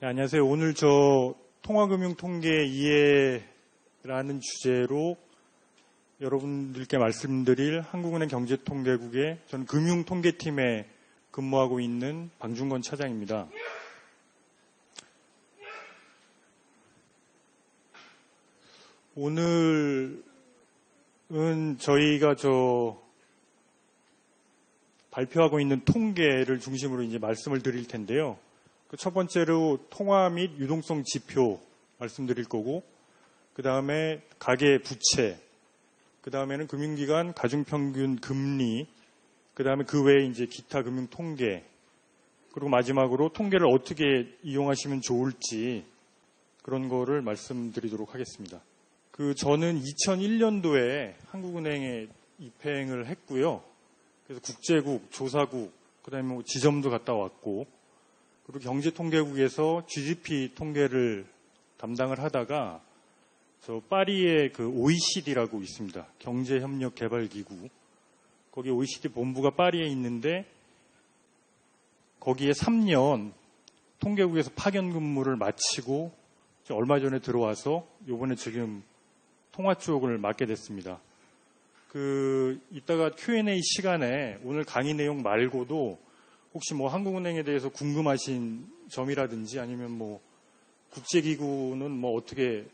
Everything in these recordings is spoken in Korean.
네, 안녕하세요. 오늘 저 통화금융통계 이해라는 주제로 여러분들께 말씀드릴 한국은행 경제통계국의 전 금융통계팀에 근무하고 있는 방중건 차장입니다. 오늘은 저희가 발표하고 있는 통계를 중심으로 이제 말씀을 드릴 텐데요. 그 첫 번째로 통화 및 유동성 지표 말씀드릴 거고, 그 다음에 가계 부채, 그 다음에는 금융기관 가중평균 금리, 그 다음에 그 외에 이제 기타 금융 통계, 그리고 마지막으로 통계를 어떻게 이용하시면 좋을지 그런 거를 말씀드리도록 하겠습니다. 저는 2001년도에 한국은행에 입행을 했고요. 그래서 국제국, 조사국, 그 다음에 뭐 지점도 갔다 왔고, 그리고 경제통계국에서 GDP 통계를 담당을 하다가 파리에 그 OECD라고 있습니다. 경제협력개발기구. 거기 OECD 본부가 파리에 있는데 거기에 3년 통계국에서 파견 근무를 마치고 얼마 전에 들어와서 이번에 지금 통화 쪽을 맡게 됐습니다. 이따가 Q&A 시간에 오늘 강의 내용 말고도 혹시 뭐 한국은행에 대해서 궁금하신 점이라든지 아니면 뭐 국제기구는 뭐 어떻게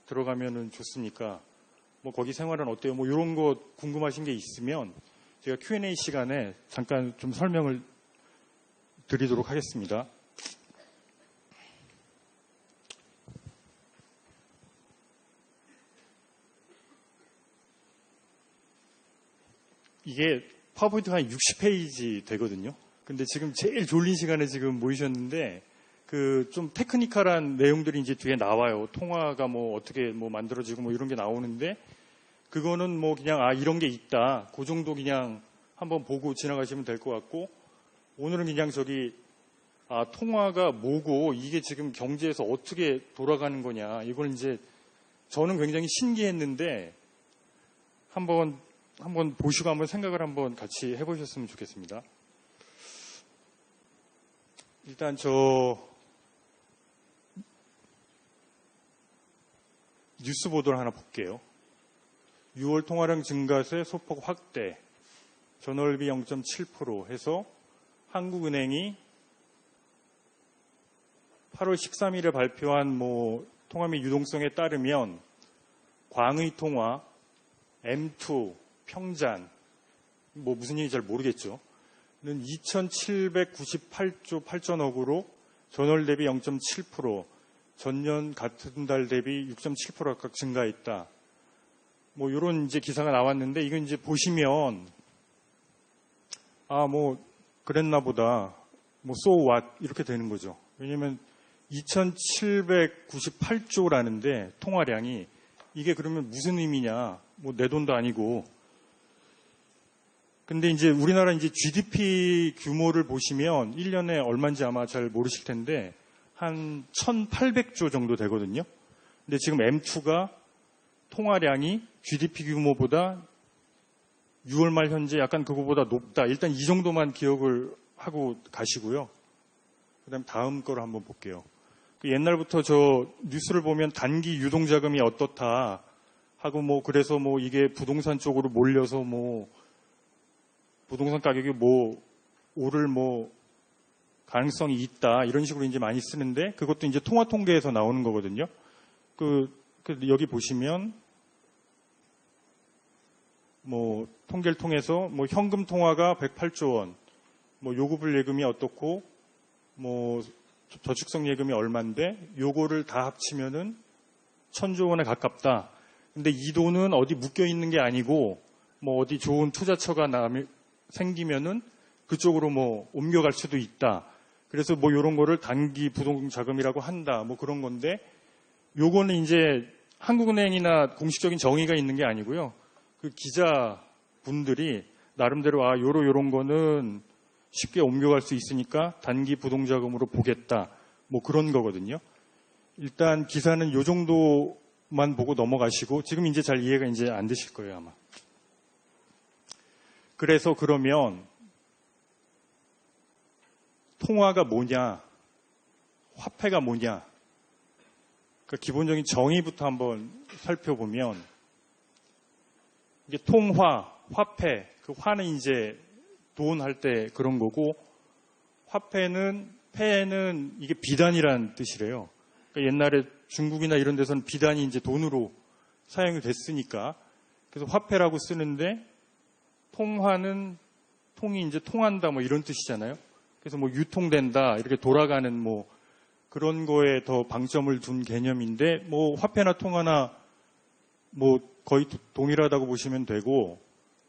들어가면은 좋습니까? 뭐 거기 생활은 어때요? 뭐 이런 거 궁금하신 게 있으면 제가 Q&A 시간에 잠깐 좀 설명을 드리도록 하겠습니다. 이게 파워포인트가 한 60페이지 되거든요. 근데 지금 제일 졸린 시간에 지금 모이셨는데 좀 테크니컬한 내용들이 이제 뒤에 나와요. 통화가 뭐 어떻게 뭐 만들어지고 뭐 이런 게 나오는데 그거는 뭐 그냥 이런 게 있다. 그 정도 그냥 한번 보고 지나가시면 될 것 같고, 오늘은 그냥 통화가 뭐고 이게 지금 경제에서 어떻게 돌아가는 거냐. 이걸 이제 저는 굉장히 신기했는데 한번 보시고 한번 생각을 한번 같이 해보셨으면 좋겠습니다. 일단 뉴스 보도를 하나 볼게요. 6월 통화량 증가세 소폭 확대, 전월비 0.7% 해서 한국은행이 8월 13일에 발표한 통화 및 유동성에 따르면 광의 통화, M2, 평잔, 무슨 얘기인지 잘 모르겠죠. 는 2,798조 8천억으로 전월 대비 0.7%, 전년 같은 달 대비 6.7% 각각 증가했다. 이런 이제 기사가 나왔는데, 이건 이제 보시면, 그랬나 보다. so what? 이렇게 되는 거죠. 왜냐면 2,798조라는데, 통화량이, 이게 그러면 무슨 의미냐? 내 돈도 아니고. 근데 이제 우리나라 이제 GDP 규모를 보시면 1년에 얼마인지 아마 잘 모르실 텐데 한 1,800조 정도 되거든요. 근데 지금 M2가 통화량이 GDP 규모보다 6월 말 현재 약간 그거보다 높다. 일단 이 정도만 기억을 하고 가시고요. 그다음 다음 거를 한번 볼게요. 옛날부터 뉴스를 보면 단기 유동자금이 어떻다 하고 그래서 이게 부동산 쪽으로 몰려서 부동산 가격이 오를 가능성이 있다. 이런 식으로 이제 많이 쓰는데 그것도 이제 통화 통계에서 나오는 거거든요. 여기 보시면 통계를 통해서 현금 통화가 108조 원, 요구불 예금이 어떻고 저축성 예금이 얼만데 요거를 다 합치면은 1,000조 원에 가깝다. 근데 이 돈은 어디 묶여 있는 게 아니고 어디 좋은 투자처가 생기면은 그쪽으로 옮겨갈 수도 있다. 그래서 이런 거를 단기 부동자금이라고 한다. 그런 건데 요거는 이제 한국은행이나 공식적인 정의가 있는 게 아니고요. 그 기자분들이 나름대로 요런 거는 쉽게 옮겨갈 수 있으니까 단기 부동자금으로 보겠다. 그런 거거든요. 일단 기사는 요 정도만 보고 넘어가시고 지금 이제 잘 이해가 이제 안 되실 거예요, 아마. 그래서 그러면 통화가 뭐냐? 화폐가 뭐냐? 그 기본적인 정의부터 한번 살펴보면 이게 통화, 화폐, 그 화는 이제 돈 할 때 그런 거고 폐는 이게 비단이라는 뜻이래요. 그러니까 옛날에 중국이나 이런 데서는 비단이 이제 돈으로 사용이 됐으니까 그래서 화폐라고 쓰는데 통화는 통이 이제 통한다 뭐 이런 뜻이잖아요. 그래서 뭐 유통된다 이렇게 돌아가는 뭐 그런 거에 더 방점을 둔 개념인데 뭐 화폐나 통화나 뭐 거의 동일하다고 보시면 되고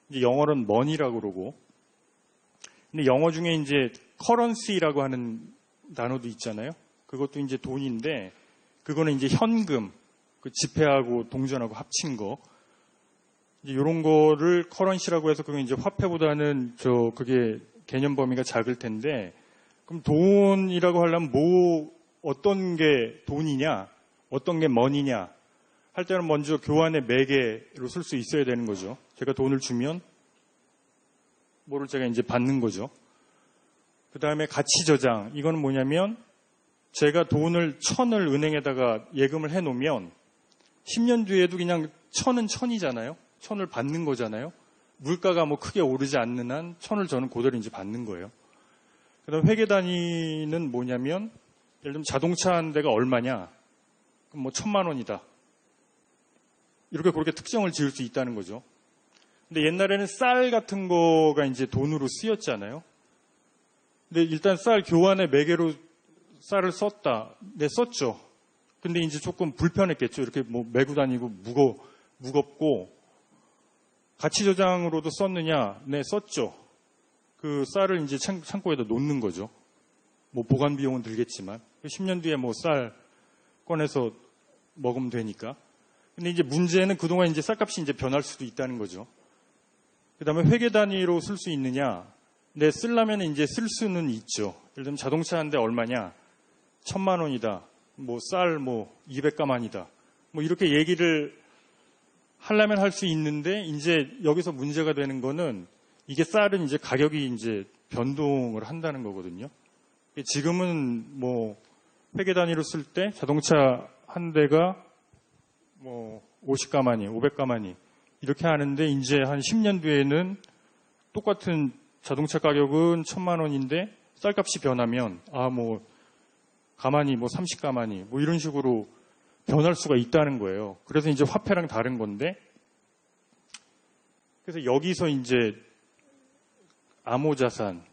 이제 영어로는 money라고 그러고 근데 영어 중에 이제 currency라고 하는 단어도 있잖아요. 그것도 이제 돈인데 그거는 이제 현금 그 지폐하고 동전하고 합친 거 이제 이런 거를 currency라고 해서 그게 이제 화폐보다는 그게 개념 범위가 작을 텐데 그럼 돈이라고 하려면 어떤 게 돈이냐, 어떤 게 money냐 할 때는 먼저 교환의 매개로 쓸 수 있어야 되는 거죠. 제가 돈을 주면 뭐를 제가 이제 받는 거죠. 그 다음에 가치 저장. 이거는 뭐냐면 제가 돈을 1,000을 은행에다가 예금을 해놓으면 10년 뒤에도 그냥 1,000은 1,000이잖아요. 1,000을 받는 거잖아요. 물가가 뭐 크게 오르지 않는 한 1,000을 저는 그대로 이제 받는 거예요. 그 다음에 회계 단위는 뭐냐면 예를 들면 자동차 한 대가 얼마냐? 그럼 뭐 1,000만 원이다. 이렇게 그렇게 특정을 지을 수 있다는 거죠. 근데 옛날에는 쌀 같은 거가 이제 돈으로 쓰였잖아요. 근데 일단 쌀 교환의 매개로 쌀을 썼다. 네, 썼죠. 근데 이제 조금 불편했겠죠. 이렇게 뭐 메고 다니고 무겁고 가치 저장으로도 썼느냐? 네, 썼죠. 그 쌀을 이제 창고에다 놓는 거죠. 뭐 보관 비용은 들겠지만 10년 뒤에 뭐 쌀 꺼내서 먹으면 되니까. 근데 이제 문제는 그동안 이제 쌀값이 이제 변할 수도 있다는 거죠. 그 다음에 회계 단위로 쓸 수 있느냐? 네, 쓰려면 이제 쓸 수는 있죠. 예를 들면 자동차 한 대 얼마냐? 1,000만 원이다. 뭐 쌀 뭐 200가만이다. 뭐 이렇게 얘기를 하려면 할 수 있는데 이제 여기서 문제가 되는 거는 이게 쌀은 이제 가격이 이제 변동을 한다는 거거든요. 지금은 뭐 회계 단위로 쓸 때 자동차 한 대가 뭐 50가마니, 500가마니 이렇게 하는데 이제 한 10년 뒤에는 똑같은 자동차 가격은 1,000만 원인데 쌀값이 변하면 뭐 가마니 뭐 30가마니 뭐 이런 식으로 변할 수가 있다는 거예요. 그래서 이제 화폐랑 다른 건데 그래서 여기서 이제 암호자산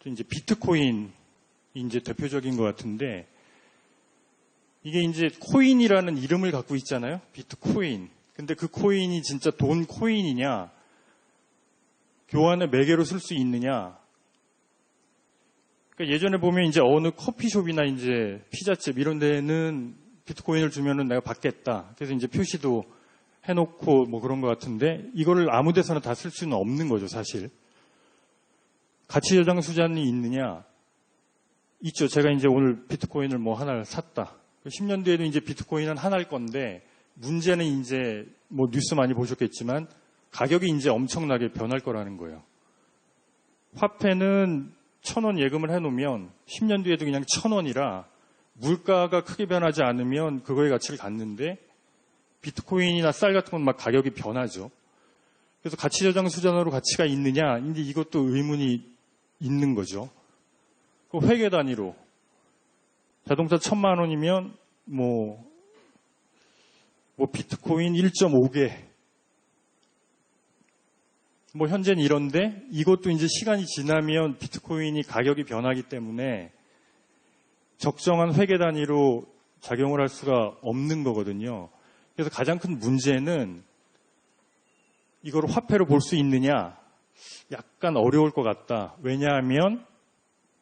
이제 비트코인이 이제 대표적인 것 같은데 이게 이제 코인이라는 이름을 갖고 있잖아요. 비트코인. 근데 그 코인이 진짜 돈 코인이냐? 교환의 매개로 쓸 수 있느냐? 그러니까 예전에 보면 이제 어느 커피숍이나 이제 피자집 이런 데는 비트코인을 주면은 내가 받겠다. 그래서 이제 표시도 해놓고 뭐 그런 것 같은데 이거를 아무 데서나 다 쓸 수는 없는 거죠, 사실. 가치 저장 수단이 있느냐? 있죠. 제가 이제 오늘 비트코인을 뭐 하나를 샀다. 10년 뒤에도 이제 비트코인은 하나일 건데 문제는 이제 뭐 뉴스 많이 보셨겠지만 가격이 이제 엄청나게 변할 거라는 거예요. 화폐는 1,000원 예금을 해놓으면 10년 뒤에도 그냥 1,000원이라 물가가 크게 변하지 않으면 그거의 가치를 갖는데 비트코인이나 쌀 같은 건 막 가격이 변하죠. 그래서 가치 저장 수단으로 가치가 있느냐? 이제 이것도 의문이 있는 거죠. 그 회계 단위로 자동차 1,000만 원이면 뭐 비트코인 1.5개 뭐 현재는 이런데 이것도 이제 시간이 지나면 비트코인이 가격이 변하기 때문에 적정한 회계 단위로 작용을 할 수가 없는 거거든요. 그래서 가장 큰 문제는 이걸 화폐로 볼 수 있느냐? 약간 어려울 것 같다. 왜냐하면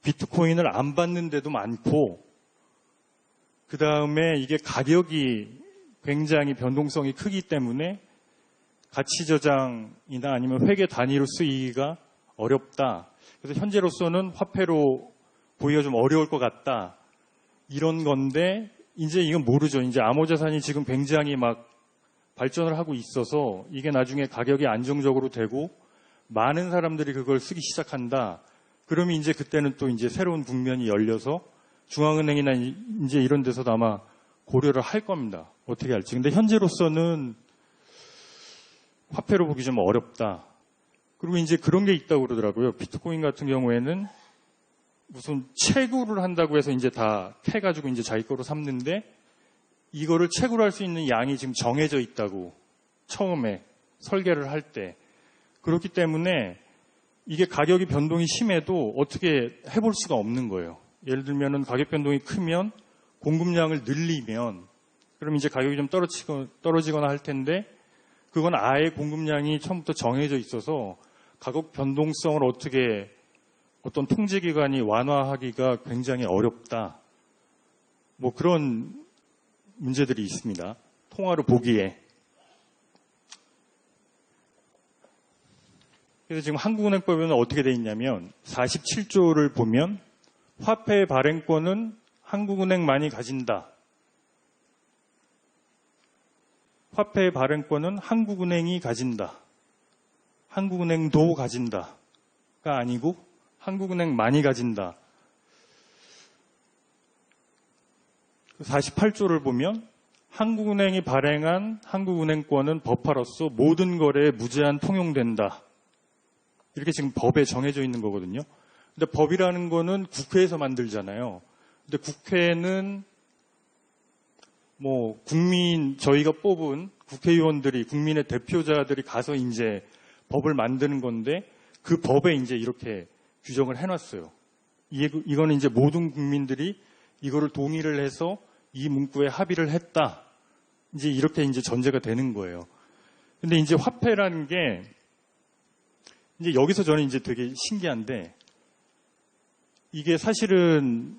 비트코인을 안 받는 데도 많고 그 다음에 이게 가격이 굉장히 변동성이 크기 때문에 가치 저장이나 아니면 회계 단위로 쓰기가 어렵다. 그래서 현재로서는 화폐로 보기가 좀 어려울 것 같다. 이런 건데 이제 이건 모르죠. 이제 암호자산이 지금 굉장히 막 발전을 하고 있어서 이게 나중에 가격이 안정적으로 되고 많은 사람들이 그걸 쓰기 시작한다. 그러면 이제 그때는 또 이제 새로운 국면이 열려서 중앙은행이나 이제 이런 데서도 아마 고려를 할 겁니다. 어떻게 할지. 근데 현재로서는 화폐로 보기 좀 어렵다. 그리고 이제 그런 게 있다고 그러더라고요. 비트코인 같은 경우에는 무슨 채굴을 한다고 해서 이제 다 캐가지고 이제 자기 거로 삼는데 이거를 채굴 할 수 있는 양이 지금 정해져 있다고 처음에 설계를 할 때. 그렇기 때문에 이게 가격이 변동이 심해도 어떻게 해볼 수가 없는 거예요. 예를 들면은 가격 변동이 크면 공급량을 늘리면 그럼 이제 가격이 좀 떨어지거나 할 텐데 그건 아예 공급량이 처음부터 정해져 있어서 가격 변동성을 어떻게 어떤 통제기관이 완화하기가 굉장히 어렵다. 뭐 그런 문제들이 있습니다. 통화로 보기에. 그래서 지금 한국은행법에는 어떻게 돼 있냐면 47조를 보면 화폐 발행권은 한국은행만이 가진다. 화폐 발행권은 한국은행이 가진다. 한국은행도 가진다가 아니고 한국은행만이 가진다. 48조를 보면 한국은행이 발행한 한국은행권은 법화로서 모든 거래에 무제한 통용된다. 이렇게 지금 법에 정해져 있는 거거든요. 근데 법이라는 거는 국회에서 만들잖아요. 근데 국회는 뭐 저희가 뽑은 국회의원들이 국민의 대표자들이 가서 이제 법을 만드는 건데 그 법에 이제 이렇게 규정을 해놨어요. 이거는 이제 모든 국민들이 이거를 동의를 해서 이 문구에 합의를 했다. 이제 이렇게 이제 전제가 되는 거예요. 근데 이제 화폐라는 게 이제 여기서 저는 이제 되게 신기한데 이게 사실은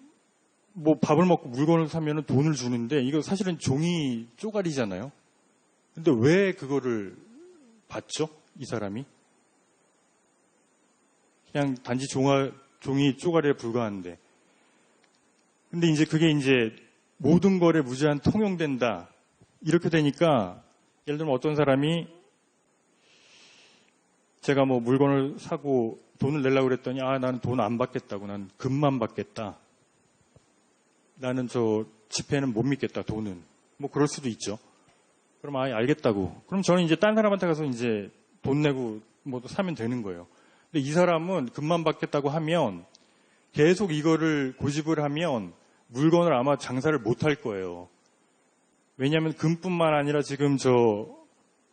뭐 밥을 먹고 물건을 사면 돈을 주는데 이거 사실은 종이 쪼가리잖아요. 근데 왜 그거를 받죠? 이 사람이? 그냥 단지 종이 쪼가리에 불과한데. 근데 이제 그게 이제 모든 거래 무제한 통용된다. 이렇게 되니까 예를 들면 어떤 사람이 제가 뭐 물건을 사고 돈을 내려고 그랬더니 나는 돈 안 받겠다고. 난 금만 받겠다. 나는 저 지폐는 못 믿겠다. 돈은. 뭐 그럴 수도 있죠. 그럼 알겠다고. 그럼 저는 이제 딴 사람한테 가서 이제 돈 내고 뭐 사면 되는 거예요. 근데 이 사람은 금만 받겠다고 하면 계속 이거를 고집을 하면 물건을 아마 장사를 못 할 거예요. 왜냐하면 금뿐만 아니라 지금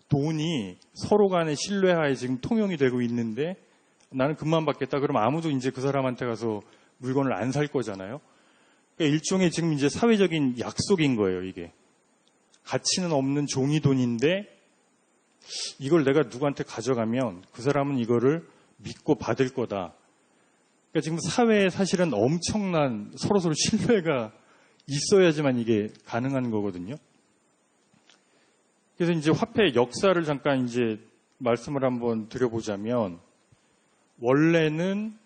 돈이 서로 간의 신뢰하에 지금 통용이 되고 있는데 나는 금만 받겠다. 그럼 아무도 이제 그 사람한테 가서 물건을 안 살 거잖아요. 그러니까 일종의 지금 이제 사회적인 약속인 거예요, 이게. 가치는 없는 종이 돈인데 이걸 내가 누구한테 가져가면 그 사람은 이거를 믿고 받을 거다. 그러니까 지금 사회에 사실은 엄청난 서로서로 신뢰가 있어야지만 이게 가능한 거거든요. 그래서 이제 화폐의 역사를 잠깐 이제 말씀을 한번 드려보자면 원래는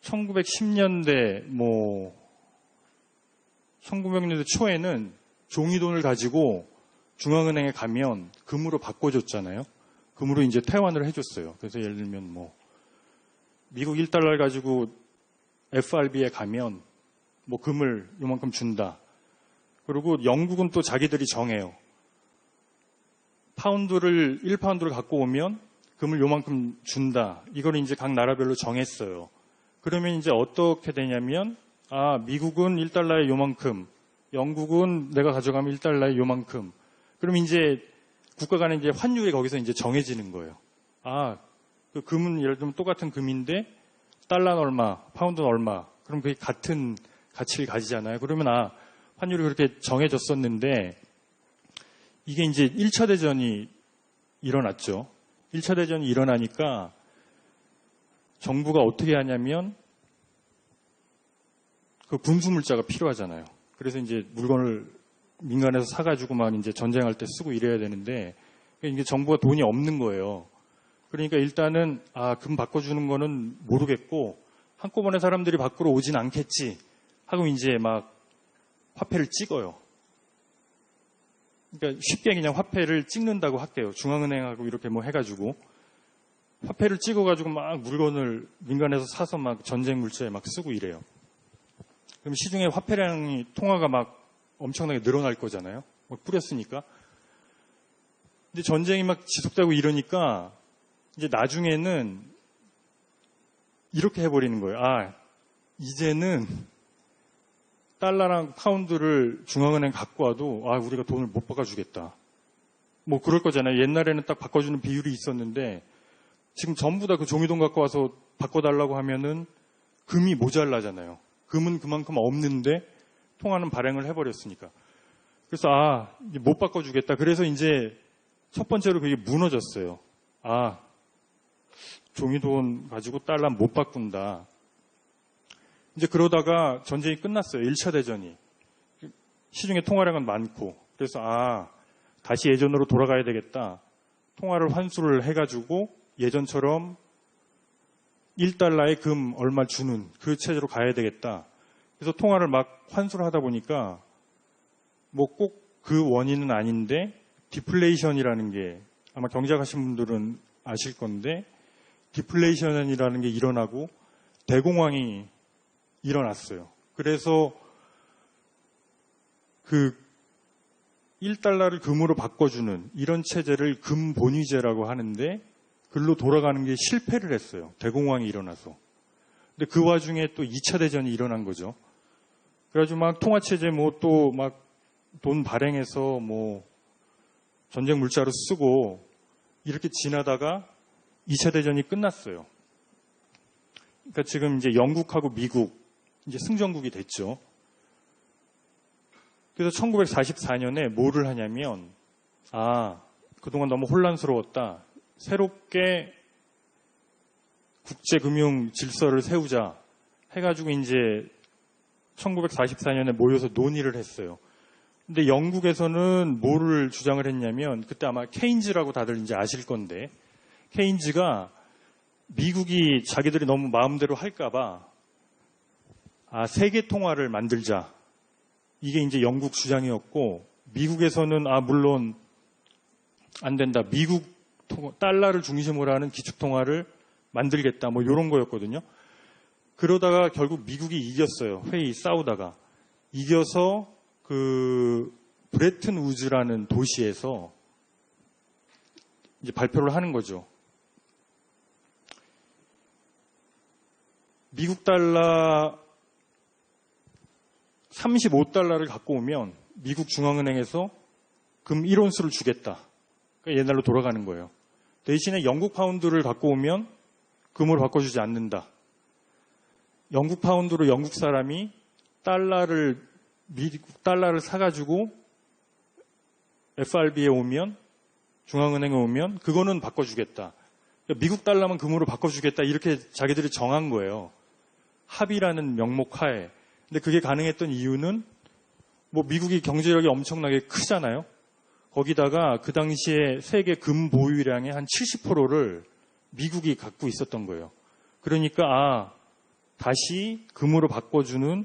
1910년대 1900년대 초에는 종이돈을 가지고 중앙은행에 가면 금으로 바꿔줬잖아요. 금으로 이제 퇴환을 해줬어요. 그래서 예를 들면 미국 1달러를 가지고 FRB에 가면 금을 요만큼 준다. 그리고 영국은 또 자기들이 정해요. 1파운드를 갖고 오면 금을 요만큼 준다. 이걸 이제 각 나라별로 정했어요. 그러면 이제 어떻게 되냐면, 미국은 1달러에 요만큼, 영국은 내가 가져가면 1달러에 요만큼. 그럼 이제 국가 간의 이제 환율이 거기서 이제 정해지는 거예요. 그 금은 예를 들면 똑같은 금인데, 달러는 얼마, 파운드는 얼마. 그럼 그게 같은 가치를 가지잖아요. 그러면 환율이 그렇게 정해졌었는데, 이게 이제 1차 대전이 일어났죠. 1차 대전이 일어나니까 정부가 어떻게 하냐면 그 군수물자가 필요하잖아요. 그래서 이제 물건을 민간에서 사가지고 막 이제 전쟁할 때 쓰고 이래야 되는데 이게 정부가 돈이 없는 거예요. 그러니까 일단은 금 바꿔주는 거는 모르겠고 한꺼번에 사람들이 밖으로 오진 않겠지 하고 이제 막 화폐를 찍어요. 그러니까 쉽게 그냥 화폐를 찍는다고 할게요. 중앙은행하고 이렇게 해가지고 화폐를 찍어가지고 막 물건을 민간에서 사서 막 전쟁 물자에 막 쓰고 이래요. 그럼 시중에 화폐량이 통화가 막 엄청나게 늘어날 거잖아요. 막 뿌렸으니까. 근데 전쟁이 막 지속되고 이러니까 이제 나중에는 이렇게 해버리는 거예요. 아, 이제는 달러랑 파운드를 중앙은행 갖고 와도 우리가 돈을 못 바꿔주겠다. 뭐 그럴 거잖아요. 옛날에는 딱 바꿔주는 비율이 있었는데 지금 전부 다 그 종이돈 갖고 와서 바꿔달라고 하면은 금이 모자라잖아요. 금은 그만큼 없는데 통화는 발행을 해버렸으니까. 그래서 이제 못 바꿔주겠다. 그래서 이제 첫 번째로 그게 무너졌어요. 종이돈 가지고 달러 못 바꾼다. 이제 그러다가 전쟁이 끝났어요. 1차 대전이. 시중에 통화량은 많고. 그래서 다시 예전으로 돌아가야 되겠다. 통화를 환수를 해가지고 예전처럼 1달러에 금 얼마 주는 그 체제로 가야 되겠다. 그래서 통화를 막 환수를 하다 보니까 뭐 꼭 그 원인은 아닌데 디플레이션이라는 게 아마 경제학하신 분들은 아실 건데 디플레이션이라는 게 일어나고 대공황이 일어났어요. 그래서 그 1달러를 금으로 바꿔주는 이런 체제를 금본위제라고 하는데 글로 돌아가는 게 실패를 했어요. 대공황이 일어나서. 근데 그 와중에 또 2차 대전이 일어난 거죠. 그래가지고 막 통화체제 또 막 돈 발행해서 뭐 전쟁 물자로 쓰고 이렇게 지나다가 2차 대전이 끝났어요. 그러니까 지금 이제 영국하고 미국 이제 승전국이 됐죠. 그래서 1944년에 뭐를 하냐면 그동안 너무 혼란스러웠다. 새롭게 국제금융 질서를 세우자 해가지고 이제 1944년에 모여서 논의를 했어요. 근데 영국에서는 뭐를 주장을 했냐면 그때 아마 케인즈라고 다들 이제 아실 건데 케인즈가 미국이 자기들이 너무 마음대로 할까봐 세계 통화를 만들자. 이게 이제 영국 주장이었고 미국에서는 물론 안 된다. 미국 달러를 중심으로 하는 기축통화를 만들겠다. 뭐 이런 거였거든요. 그러다가 결국 미국이 이겼어요. 회의 싸우다가. 이겨서 그 브레튼 우즈라는 도시에서 이제 발표를 하는 거죠. 미국 달러 35달러를 갖고 오면 미국 중앙은행에서 금 1온스를 주겠다. 그러니까 옛날로 돌아가는 거예요. 대신에 영국 파운드를 갖고 오면 금으로 바꿔주지 않는다. 영국 파운드로 영국 사람이 미국 달러를 사가지고 FRB에 오면 중앙은행에 오면 그거는 바꿔주겠다. 그러니까 미국 달러만 금으로 바꿔주겠다. 이렇게 자기들이 정한 거예요. 합의라는 명목 하에. 근데 그게 가능했던 이유는 뭐 미국이 경제력이 엄청나게 크잖아요. 거기다가 그 당시에 세계 금 보유량의 한 70%를 미국이 갖고 있었던 거예요. 그러니까 다시 금으로 바꿔주는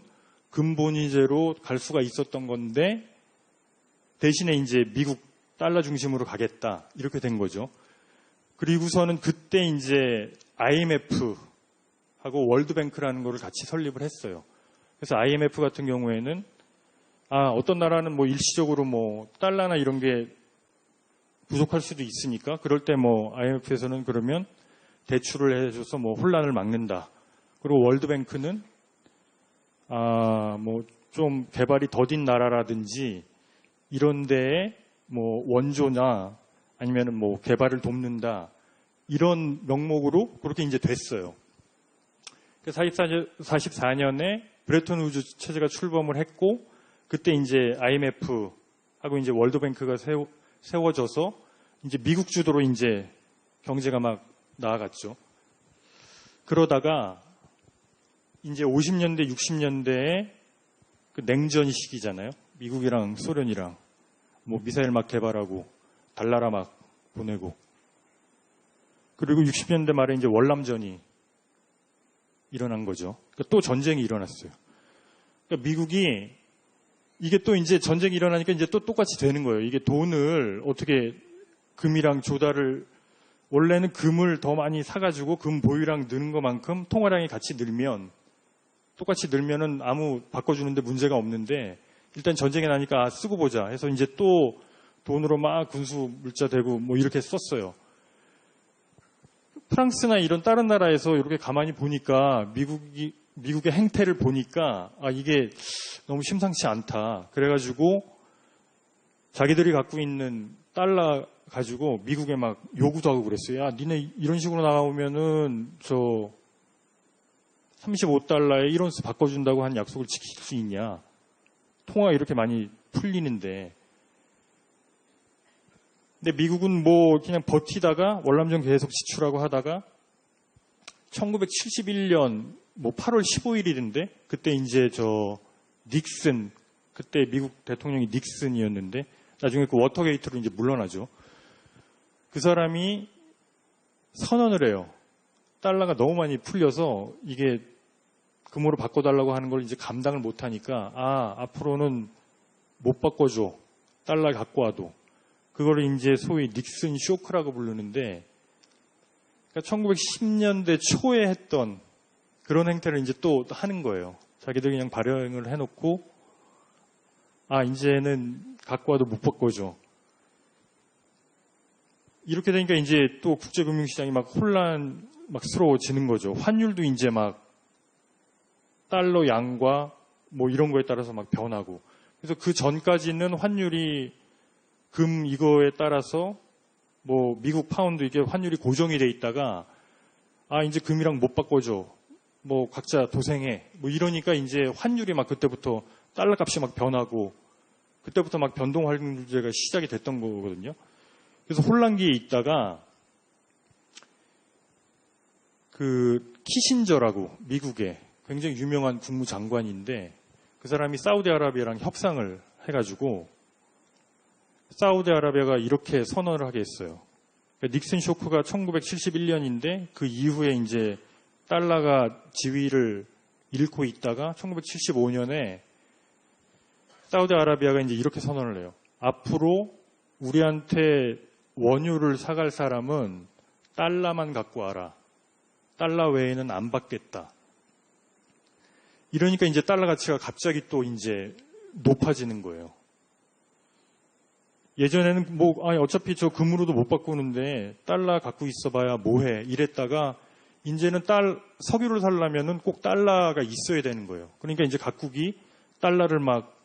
금본위제로 갈 수가 있었던 건데 대신에 이제 미국 달러 중심으로 가겠다. 이렇게 된 거죠. 그리고서는 그때 이제 IMF하고 월드뱅크라는 거를 같이 설립을 했어요. 그래서 IMF 같은 경우에는 어떤 나라는 뭐 일시적으로 뭐 달러나 이런 게 부족할 수도 있으니까 그럴 때 뭐 IMF에서는 그러면 대출을 해줘서 뭐 혼란을 막는다. 그리고 월드뱅크는 뭐 좀 개발이 더딘 나라라든지 이런 데에 뭐 원조나 아니면은 뭐 개발을 돕는다. 이런 명목으로 그렇게 이제 됐어요. 44년에 브레튼 우즈 체제가 출범을 했고 그때 이제 IMF하고 이제 월드뱅크가 세워져서 이제 미국 주도로 이제 경제가 막 나아갔죠. 그러다가 이제 50년대, 60년대에 그 냉전이 시기잖아요. 미국이랑 소련이랑 뭐 미사일 막 개발하고 달나라 막 보내고 그리고 60년대 말에 이제 월남전이 일어난 거죠. 그러니까 또 전쟁이 일어났어요. 그러니까 미국이 이게 또 이제 전쟁이 일어나니까 이제 또 똑같이 되는 거예요. 이게 돈을 어떻게 금이랑 조달을 원래는 금을 더 많이 사가지고 금 보유량 느는 것만큼 통화량이 같이 늘면 똑같이 늘면은 아무 바꿔주는데 문제가 없는데 일단 전쟁이 나니까 쓰고 보자 해서 이제 또 돈으로 막 군수 물자 대고 뭐 이렇게 썼어요. 프랑스나 이런 다른 나라에서 이렇게 가만히 보니까 미국의 행태를 보니까 이게 너무 심상치 않다. 그래가지고 자기들이 갖고 있는 달러 가지고 미국에 막 요구도 하고 그랬어요. 야, 니네 이런 식으로 나오면은 저 35달러에 1온스 바꿔준다고 한 약속을 지킬 수 있냐. 통화가 이렇게 많이 풀리는데. 근데 미국은 뭐 그냥 버티다가 월남전 계속 지출하고 하다가 1971년 뭐 8월 15일인데 그때 이제 저 닉슨, 그때 미국 대통령이 닉슨이었는데 나중에 그 워터게이트로 이제 물러나죠. 그 사람이 선언을 해요. 달러가 너무 많이 풀려서 이게 금으로 바꿔달라고 하는 걸 이제 감당을 못하니까 앞으로는 못 바꿔줘. 달러 갖고 와도. 그거를 이제 소위 닉슨 쇼크라고 부르는데 그러니까 1910년대 초에 했던 그런 행태를 이제 또 하는 거예요. 자기들이 그냥 발행을 해놓고 이제는 갖고 와도 못 바꿔줘. 이렇게 되니까 이제 또 국제금융시장이 막 혼란스러워지는 거죠. 환율도 이제 막 달러 양과 뭐 이런 거에 따라서 막 변하고. 그래서 그 전까지는 환율이 금 이거에 따라서 뭐 미국 파운드 이게 환율이 고정이 돼 있다가 이제 금이랑 못 바꿔줘. 뭐 각자 도생해. 뭐 이러니까 이제 환율이 막 그때부터 달러 값이 막 변하고 그때부터 막 변동 환율제가 시작이 됐던 거거든요. 그래서 혼란기에 있다가 그 키신저라고 미국의 굉장히 유명한 국무장관인데 그 사람이 사우디아라비아랑 협상을 해가지고 사우디아라비아가 이렇게 선언을 하게 했어요. 그러니까 닉슨 쇼크가 1971년인데 그 이후에 이제 달러가 지위를 잃고 있다가 1975년에 사우디아라비아가 이제 이렇게 선언을 해요. 앞으로 우리한테 원유를 사갈 사람은 달러만 갖고 와라. 달러 외에는 안 받겠다. 이러니까 이제 달러 가치가 갑자기 또 이제 높아지는 거예요. 예전에는 뭐 어차피 저 금으로도 못 바꾸는데 달러 갖고 있어봐야 뭐해 이랬다가 이제는 석유를 살려면은 꼭 달러가 있어야 되는 거예요. 그러니까 이제 각국이 달러를 막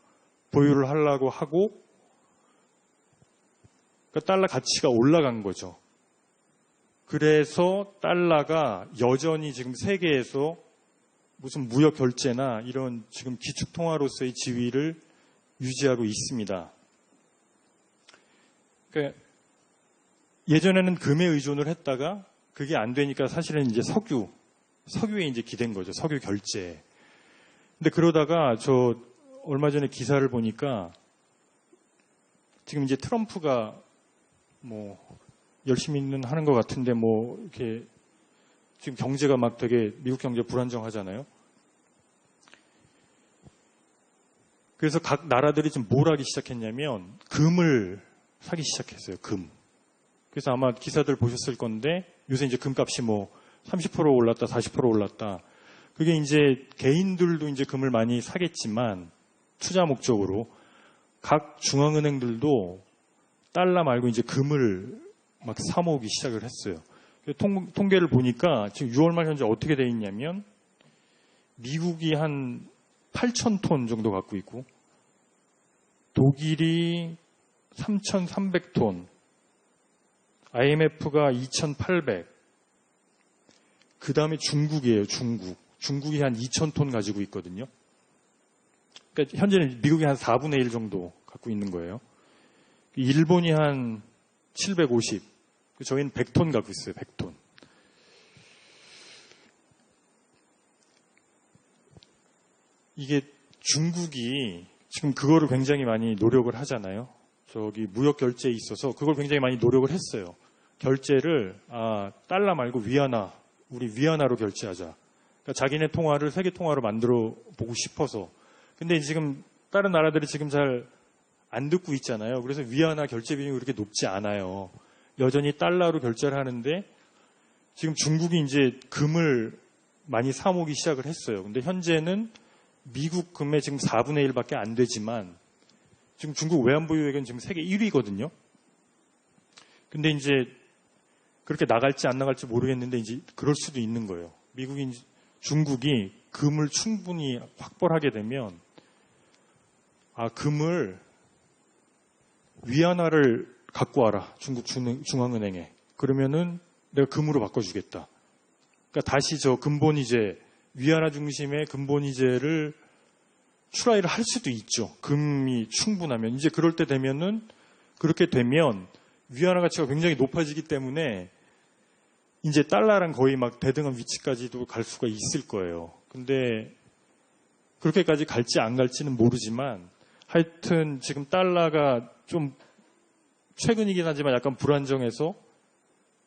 보유를 하려고 하고 그러니까 달러 가치가 올라간 거죠. 그래서 달러가 여전히 지금 세계에서 무슨 무역 결제나 이런 지금 기축 통화로서의 지위를 유지하고 있습니다. 그러니까 예전에는 금에 의존을 했다가 그게 안 되니까 사실은 이제 석유에 이제 기댄 거죠. 석유 결제. 근데 그러다가 저 얼마 전에 기사를 보니까 지금 이제 트럼프가 뭐 열심히는 하는 것 같은데 뭐 이렇게 지금 경제가 막 되게 미국 경제 불안정하잖아요. 그래서 각 나라들이 지금 뭘 하기 시작했냐면 금을 사기 시작했어요. 금. 그래서 아마 기사들 보셨을 건데 요새 이제 금값이 뭐 30% 올랐다, 40% 올랐다. 그게 이제 개인들도 이제 금을 많이 사겠지만 투자 목적으로 각 중앙은행들도 달러 말고 이제 금을 막 사모으기 시작을 했어요. 통계를 보니까 지금 6월 말 현재 어떻게 돼 있냐면 미국이 한 8,000톤 정도 갖고 있고 독일이 3,300톤, IMF가 2,800, 그 다음에 중국이에요. 중국이 한 2,000톤 가지고 있거든요. 그러니까 현재는 미국이 한 4분의 1 정도 갖고 있는 거예요. 일본이 한 750, 저희는 100톤 갖고 있어요. 100톤. 이게 중국이 지금 그거를 굉장히 많이 노력을 하잖아요. 저기 무역 결제에 있어서 그걸 굉장히 많이 노력을 했어요. 결제를 달러 말고 우리 위안화로 결제하자. 그러니까 자기네 통화를 세계 통화로 만들어 보고 싶어서. 근데 지금 다른 나라들이 지금 잘 안 듣고 있잖아요. 그래서 위안화 결제 비용이 그렇게 높지 않아요. 여전히 달러로 결제를 하는데 지금 중국이 이제 금을 많이 사모기 시작을 했어요. 근데 현재는 미국 금의 지금 4분의 1밖에 안 되지만 지금 중국 외환보유액은 지금 세계 1위거든요. 근데 이제 그렇게 나갈지 안 나갈지 모르겠는데 이제 그럴 수도 있는 거예요. 중국이 금을 충분히 확보를 하게 되면 금을 위안화를 갖고 와라. 중국 중앙은행에. 그러면은 내가 금으로 바꿔주겠다. 그러니까 다시 저 근본이제, 위안화 중심의 근본이제를 출하를 할 수도 있죠. 금이 충분하면. 이제 그럴 때 되면은, 그렇게 되면 위안화 가치가 굉장히 높아지기 때문에 이제 달러랑 거의 막 대등한 위치까지도 갈 수가 있을 거예요. 근데 그렇게까지 갈지 안 갈지는 모르지만 하여튼 지금 달러가 좀 최근이긴 하지만 약간 불안정해서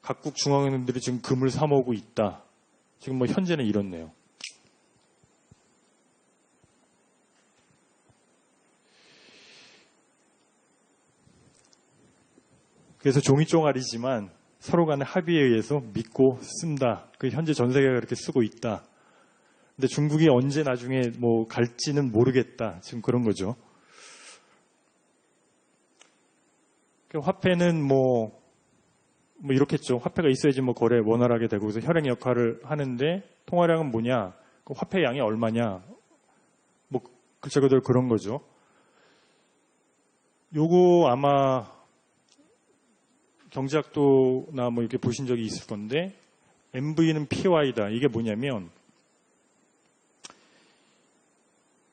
각국 중앙은행들이 지금 금을 사 모으고 있다. 지금 뭐 현재는 이렇네요. 그래서 종이 쪼가리지만 서로 간의 합의에 의해서 믿고 쓴다. 그 현재 전 세계가 그렇게 쓰고 있다. 근데 중국이 언제 나중에 뭐 갈지는 모르겠다. 지금 그런 거죠. 화폐는 뭐 이렇겠죠. 화폐가 있어야지 뭐 거래 원활하게 되고 그래서 혈행 역할을 하는데 통화량은 뭐냐? 그 화폐 양이 얼마냐? 뭐 글자 그대로 그런 거죠. 요거 아마 경제학도나 뭐 이렇게 보신 적이 있을 건데 MV는 PY다. 이게 뭐냐면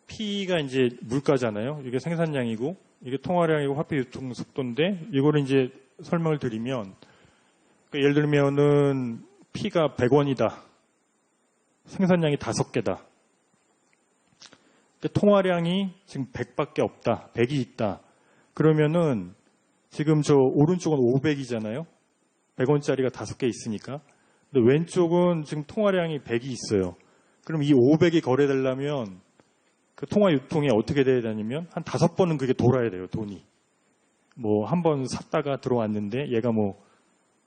P가 이제 물가잖아요. 이게 생산량이고 이게 통화량이고 화폐 유통 속도인데 이거를 이제 설명을 드리면 그러니까 예를 들면은 P가 100원이다. 생산량이 5개다. 그러니까 통화량이 지금 100밖에 없다. 100이 있다. 그러면은 지금 저 오른쪽은 500이잖아요. 100원짜리가 5개 있으니까. 근데 왼쪽은 지금 통화량이 100이 있어요. 그럼 이 500이 거래되려면 그 통화 유통이 어떻게 돼야 되냐면 한 5번은 그게 돌아야 돼요. 돈이. 뭐 한 번 샀다가 들어왔는데 얘가 뭐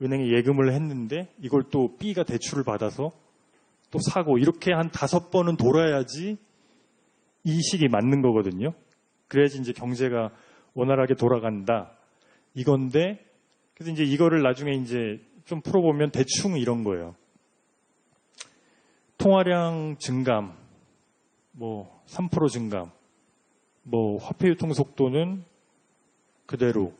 은행에 예금을 했는데 이걸 또 B가 대출을 받아서 또 사고 이렇게 한 5번은 돌아야지 이 식이 맞는 거거든요. 그래야지 이제 경제가 원활하게 돌아간다. 이건데 그래서 이제 이거를 나중에 이제 좀 풀어보면 대충 이런 거예요. 통화량 증감, 뭐 3% 증감, 뭐 화폐 유통 속도는 그대로,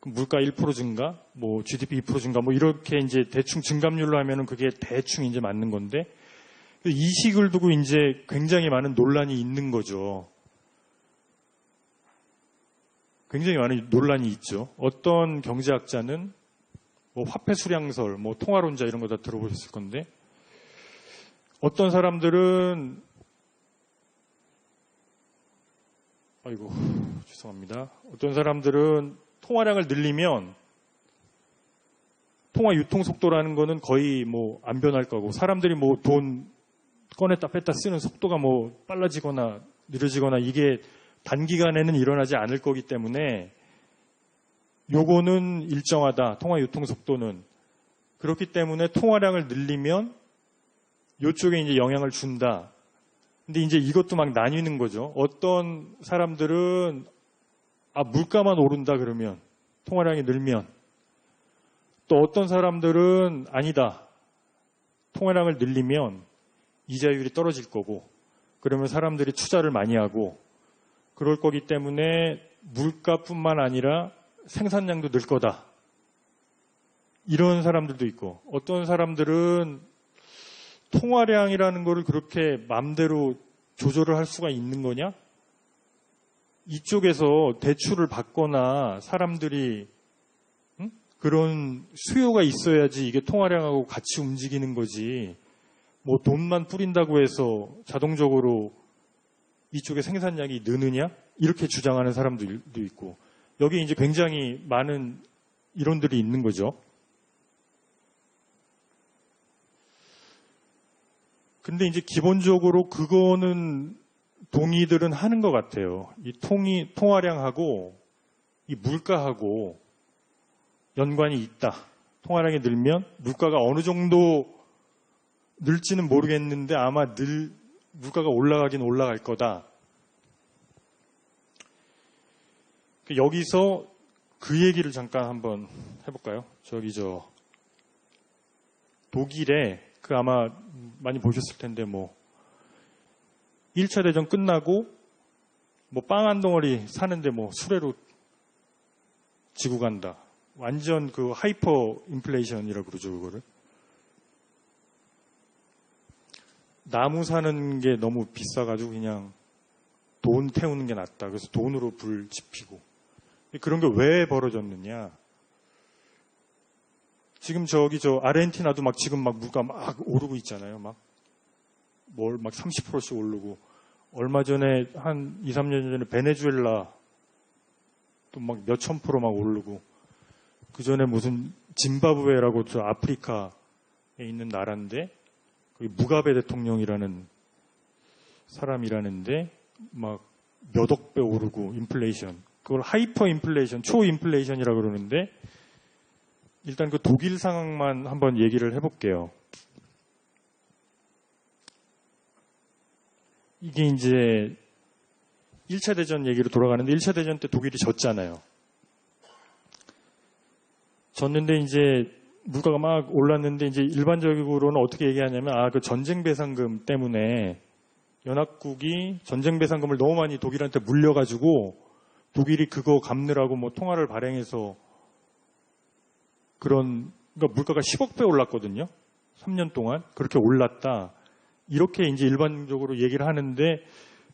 물가 1% 증가, 뭐 GDP 2% 증가, 뭐 이렇게 이제 대충 증감률로 하면은 그게 대충 이제 맞는 건데 이 식을 두고 이제 굉장히 많은 논란이 있는 거죠. 굉장히 많은 논란이 있죠. 어떤 경제학자는 뭐 화폐 수량설, 뭐 통화론자 이런 거 다 들어보셨을 건데 어떤 사람들은 죄송합니다. 어떤 사람들은 통화량을 늘리면 통화 유통 속도라는 거는 거의 뭐 안 변할 거고 사람들이 뭐 돈 꺼냈다 뺐다 쓰는 속도가 뭐 빨라지거나 느려지거나 이게 단기간에는 일어나지 않을 거기 때문에 요거는 일정하다. 통화 유통 속도는. 그렇기 때문에 통화량을 늘리면 요쪽에 이제 영향을 준다. 근데 이제 이것도 막 나뉘는 거죠. 어떤 사람들은 물가만 오른다 그러면 통화량이 늘면 또 어떤 사람들은 아니다. 통화량을 늘리면 이자율이 떨어질 거고 그러면 사람들이 투자를 많이 하고 그럴 거기 때문에 물가뿐만 아니라 생산량도 늘 거다. 이런 사람들도 있고 어떤 사람들은 통화량이라는 거를 그렇게 마음대로 조절을 할 수가 있는 거냐? 이쪽에서 대출을 받거나 사람들이 그런 수요가 있어야지 이게 통화량하고 같이 움직이는 거지. 뭐 돈만 뿌린다고 해서 자동적으로 이쪽에 생산량이 느느냐? 이렇게 주장하는 사람들도 있고 여기 이제 굉장히 많은 이론들이 있는 거죠. 근데 이제 기본적으로 그거는 동의들은 하는 것 같아요. 이 통화량하고 이 물가하고 연관이 있다. 통화량이 늘면 물가가 어느 정도 늘지는 모르겠는데 아마 물가가 올라가긴 올라갈 거다. 여기서 그 얘기를 잠깐 한번 해볼까요? 독일에 아마 많이 보셨을 텐데 1차 대전 끝나고 빵 한 덩어리 사는데 수레로 지고 간다. 완전 하이퍼 인플레이션이라고 그러죠, 그거를. 나무 사는 게 너무 비싸가지고 그냥 돈 태우는 게 낫다. 그래서 돈으로 불 지피고. 그런 게 왜 벌어졌느냐. 지금 아르헨티나도 지금 물가 오르고 있잖아요. 막 30%씩 오르고. 얼마 전에 한 2, 3년 전에 베네수엘라 또 몇천 프로 오르고. 그 전에 무슨 짐바브웨라고 아프리카에 있는 나라인데, 거기 무가베 대통령이라는 사람이라는데, 몇억 배 오르고, 인플레이션. 그걸 하이퍼 인플레이션, 초 인플레이션이라고 그러는데, 일단 독일 상황만 한번 얘기를 해볼게요. 이게 이제 1차 대전 얘기로 돌아가는데 1차 대전 때 독일이 졌잖아요. 졌는데 이제 물가가 올랐는데 이제 일반적으로는 어떻게 얘기하냐면 그 전쟁 배상금 때문에 연합국이 전쟁 배상금을 너무 많이 독일한테 물려가지고 독일이 그거 갚느라고 통화를 발행해서 그러니까 물가가 10억 배 올랐거든요. 3년 동안 그렇게 올랐다. 이렇게 이제 일반적으로 얘기를 하는데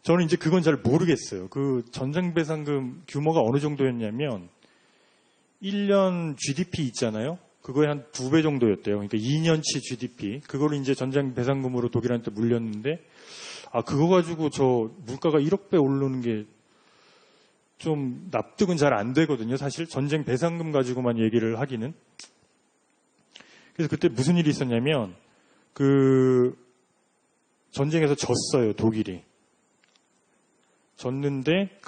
저는 이제 그건 잘 모르겠어요. 그 전쟁 배상금 규모가 어느 정도였냐면 1년 GDP 있잖아요. 그거의 한 2배 정도였대요. 그러니까 2년치 GDP. 그걸 이제 전쟁 배상금으로 독일한테 물렸는데 그거 가지고 물가가 1억 배 오르는 게 좀 납득은 잘 안 되거든요. 사실 전쟁 배상금 가지고만 얘기를 하기는. 그래서 그때 무슨 일이 있었냐면 전쟁에서 졌어요. 독일이. 졌는데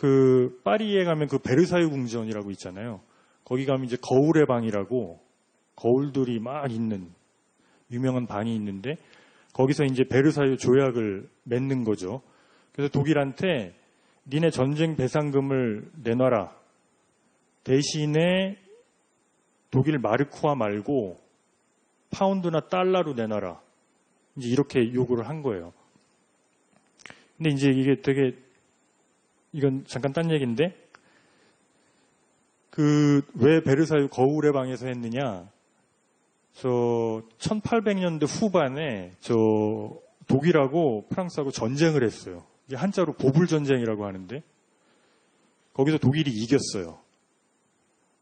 파리에 가면 베르사유 궁전이라고 있잖아요. 거기 가면 이제 거울의 방이라고 거울들이 있는 유명한 방이 있는데 거기서 이제 베르사유 조약을 맺는 거죠. 그래서 독일한테 니네 전쟁 배상금을 내놔라. 대신에 독일 마르크화 말고 파운드나 달러로 내놔라. 이제 이렇게 요구를 한 거예요. 근데 이제 이게 이건 잠깐 딴 얘기인데, 왜 베르사유 거울의 방에서 했느냐, 1800년대 후반에, 독일하고 프랑스하고 전쟁을 했어요. 이게 한자로 보불전쟁이라고 하는데, 거기서 독일이 이겼어요.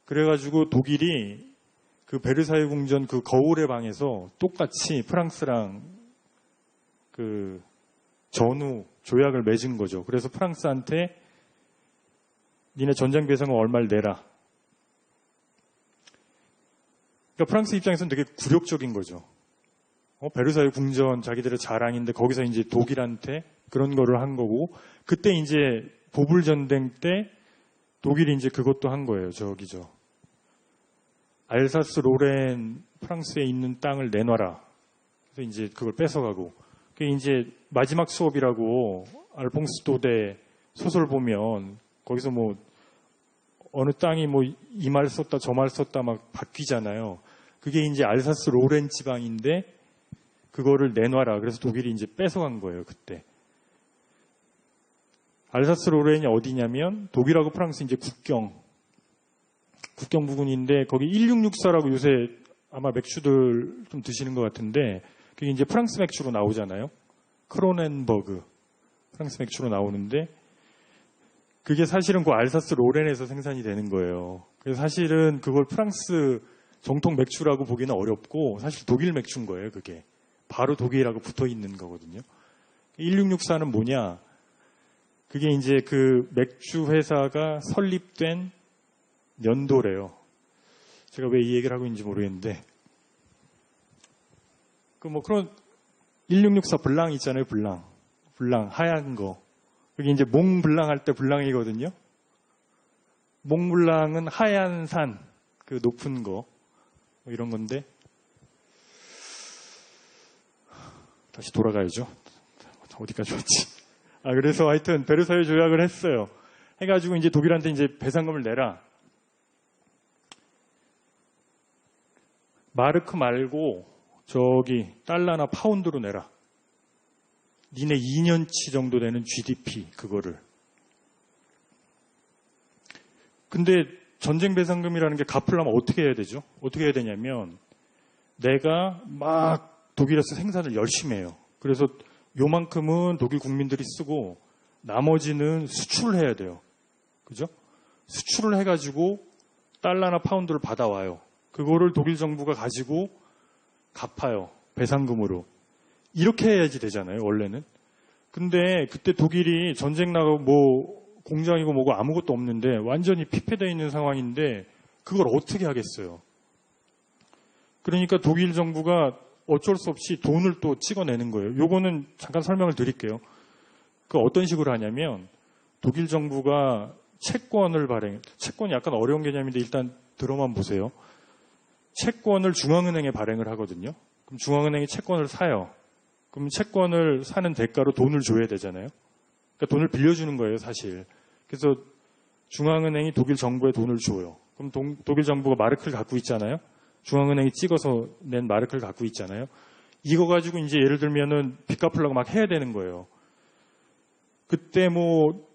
그래가지고 독일이 베르사유 궁전 거울의 방에서 똑같이 프랑스랑 전후 조약을 맺은 거죠. 그래서 프랑스한테 니네 전쟁 배상금 얼마를 내라. 그러니까 프랑스 입장에서는 되게 굴욕적인 거죠. 베르사유 궁전 자기들의 자랑인데 거기서 이제 독일한테 그런 거를 한 거고, 그때 이제 보불 전쟁 때 독일이 이제 그것도 한 거예요. 알사스 로렌 프랑스에 있는 땅을 내놔라. 그래서 이제 그걸 뺏어가고. 그게 이제 마지막 수업이라고 알퐁스 도데 소설 보면 거기서 어느 땅이 이 말 썼다 저 말 썼다 바뀌잖아요. 그게 이제 알사스 로렌 지방인데 그거를 내놔라. 그래서 독일이 이제 뺏어간 거예요, 그때. 알사스 로렌이 어디냐면 독일하고 프랑스 이제 국경 부근인데 거기 1664라고 요새 아마 맥주들 좀 드시는 것 같은데 그게 이제 프랑스 맥주로 나오잖아요. 크로넨버그 프랑스 맥주로 나오는데 그게 사실은 알사스 로렌에서 생산이 되는 거예요. 그래서 사실은 그걸 프랑스 정통 맥주라고 보기는 어렵고 사실 독일 맥주인 거예요. 그게 바로 독일하고 붙어 있는 거거든요. 1664는 뭐냐? 그게 이제 맥주 회사가 설립된 연도래요. 제가 왜 이 얘기를 하고 있는지 모르겠는데 그런 1664 블랑 있잖아요. 블랑 하얀 거. 그게 이제 몽블랑 할 때 블랑이거든요. 몽블랑은 하얀 산, 높은 거 이런 건데 다시 돌아가야죠. 어디까지 왔지? 그래서 하여튼 베르사유 조약을 했어요. 해가지고 이제 독일한테 이제 배상금을 내라. 마르크 말고 저기 달러나 파운드로 내라. 니네 2년치 정도 되는 GDP 그거를. 근데 전쟁 배상금이라는 게 갚으려면 어떻게 해야 되죠? 어떻게 해야 되냐면 내가 막 독일에서 생산을 열심히 해요. 그래서 요만큼은 독일 국민들이 쓰고 나머지는 수출을 해야 돼요. 그죠? 수출을 해가지고 달러나 파운드를 받아와요. 그거를 독일 정부가 가지고 갚아요. 배상금으로. 이렇게 해야지 되잖아요, 원래는. 근데 그때 독일이 전쟁 나고 뭐 공장이고 뭐고 아무것도 없는데 완전히 피폐되어 있는 상황인데 그걸 어떻게 하겠어요? 그러니까 독일 정부가 어쩔 수 없이 돈을 또 찍어내는 거예요. 요거는 잠깐 설명을 드릴게요. 그 어떤 식으로 하냐면 독일 정부가 채권을 채권이 약간 어려운 개념인데 일단 들어만 보세요. 채권을 중앙은행에 발행을 하거든요. 그럼 중앙은행이 채권을 사요. 그럼 채권을 사는 대가로 돈을 줘야 되잖아요. 그러니까 돈을 빌려주는 거예요, 사실. 그래서 중앙은행이 독일 정부에 돈을 줘요. 그럼 독일 정부가 마르크를 갖고 있잖아요. 중앙은행이 찍어서 낸 마르크를 갖고 있잖아요. 이거 가지고 이제 예를 들면은 빚 갚으려고 막 해야 되는 거예요. 그때 뭐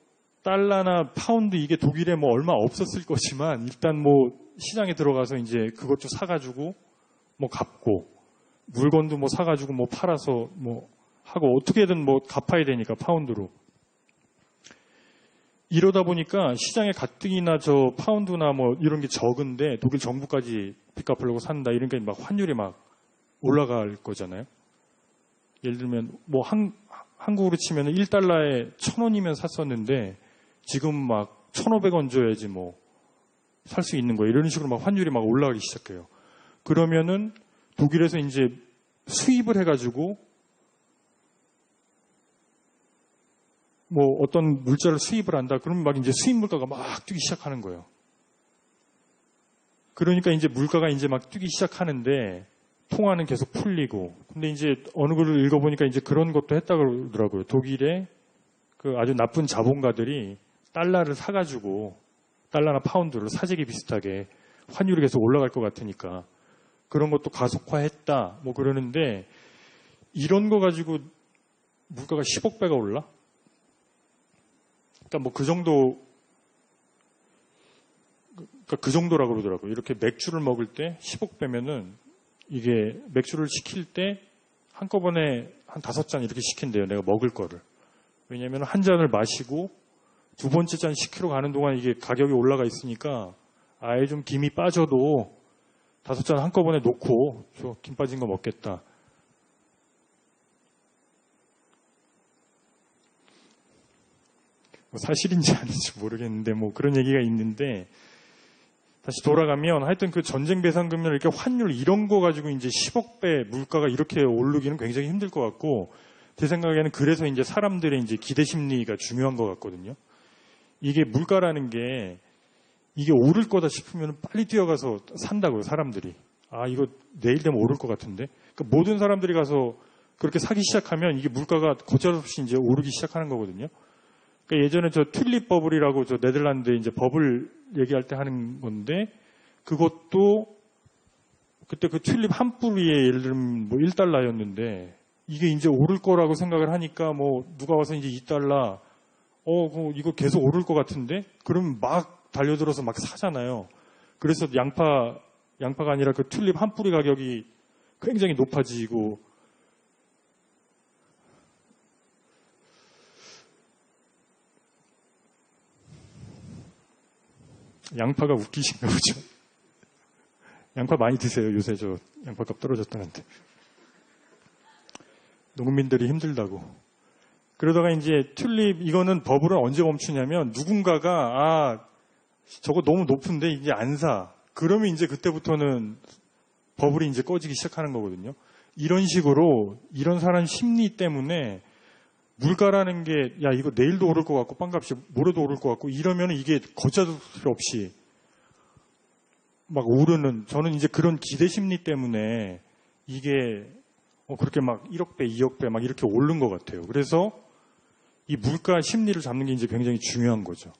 달러나 파운드 이게 독일에 뭐 얼마 없었을 거지만 일단 뭐 시장에 들어가서 이제 그것 좀 사가지고 뭐 갚고 물건도 뭐 사가지고 뭐 팔아서 뭐 하고 어떻게든 뭐 갚아야 되니까 파운드로. 이러다 보니까 시장의 가뜩이나 저 파운드나 뭐 이런 게 적은데 독일 정부까지 빚 갚으려고 산다. 이러니까 막 환율이 막 올라갈 거잖아요. 예를 들면 뭐 한국으로 치면 1달러에 1,000원이면 샀었는데 지금 막 1,500원 줘야지 뭐 살 수 있는 거예요. 이런 식으로 막 환율이 막 올라가기 시작해요. 그러면은 독일에서 이제 수입을 해가지고 뭐 어떤 물자를 수입을 한다. 그러면 막 이제 수입 물가가 막 뛰기 시작하는 거예요. 그러니까 이제 물가가 이제 막 뛰기 시작하는데 통화는 계속 풀리고. 근데 이제 어느 글을 읽어보니까 이제 그런 것도 했다 그러더라고요. 독일의 그 아주 나쁜 자본가들이 달러를 사가지고 달러나 파운드를 사재기 비슷하게 환율이 계속 올라갈 것 같으니까 그런 것도 가속화했다. 뭐 그러는데 이런 거 가지고 물가가 10억 배가 올라? 그러니까 뭐 그 정도, 그러니까 그 정도라고 그러더라고요. 이렇게 맥주를 먹을 때 10억 배면은 이게 맥주를 시킬 때 한꺼번에 한 5잔 이렇게 시킨대요. 내가 먹을 거를. 왜냐하면 한 잔을 마시고 두 번째 잔 시키러 가는 동안 이게 가격이 올라가 있으니까 아예 좀 김이 빠져도 5잔 한꺼번에 놓고 저 김 빠진 거 먹겠다. 뭐 사실인지 아닌지 모르겠는데 뭐 그런 얘기가 있는데 다시 돌아가면 하여튼 그 전쟁 배상금이나 이렇게 환율 이런 거 가지고 이제 10억 배 물가가 이렇게 오르기는 굉장히 힘들 것 같고 제 생각에는 그래서 이제 사람들의 이제 기대 심리가 중요한 것 같거든요. 이게 물가라는 게 이게 오를 거다 싶으면 빨리 뛰어가서 산다고요, 사람들이. 아, 이거 내일 되면 오를 것 같은데. 그러니까 모든 사람들이 가서 그렇게 사기 시작하면 이게 물가가 거절없이 이제 오르기 시작하는 거거든요. 그러니까 예전에 저 튤립 버블이라고 저 네덜란드 이제 버블 얘기할 때 하는 건데 그것도 그때 그 튤립 한 뿌리에 예를 들면 뭐 1달러였는데 이게 이제 오를 거라고 생각을 하니까 뭐 누가 와서 이제 2달러 이거 계속 오를 것 같은데 그러면 막 달려들어서 막 사잖아요. 그래서 양파가 아니라 그 튤립 한 뿌리 가격이 굉장히 높아지고 양파가 웃기신가 보죠. 양파 많이 드세요. 요새 저 양파값 떨어졌다는데. 농민들이 힘들다고. 그러다가 이제 튤립 이거는 버블은 언제 멈추냐면 누군가가 저거 너무 높은데 이제 안 사. 그러면 이제 그때부터는 버블이 이제 꺼지기 시작하는 거거든요. 이런 식으로 이런 사람 심리 때문에 물가라는 게 야 이거 내일도 오를 것 같고 빵값이 모레도 오를 것 같고 이러면 이게 걷잡을 수 없이 막 오르는 저는 이제 그런 기대 심리 때문에 이게 그렇게 막 1억 배, 2억 배 막 이렇게 오른 것 같아요. 그래서 이 물가 심리를 잡는 게 이제 굉장히 중요한 거죠.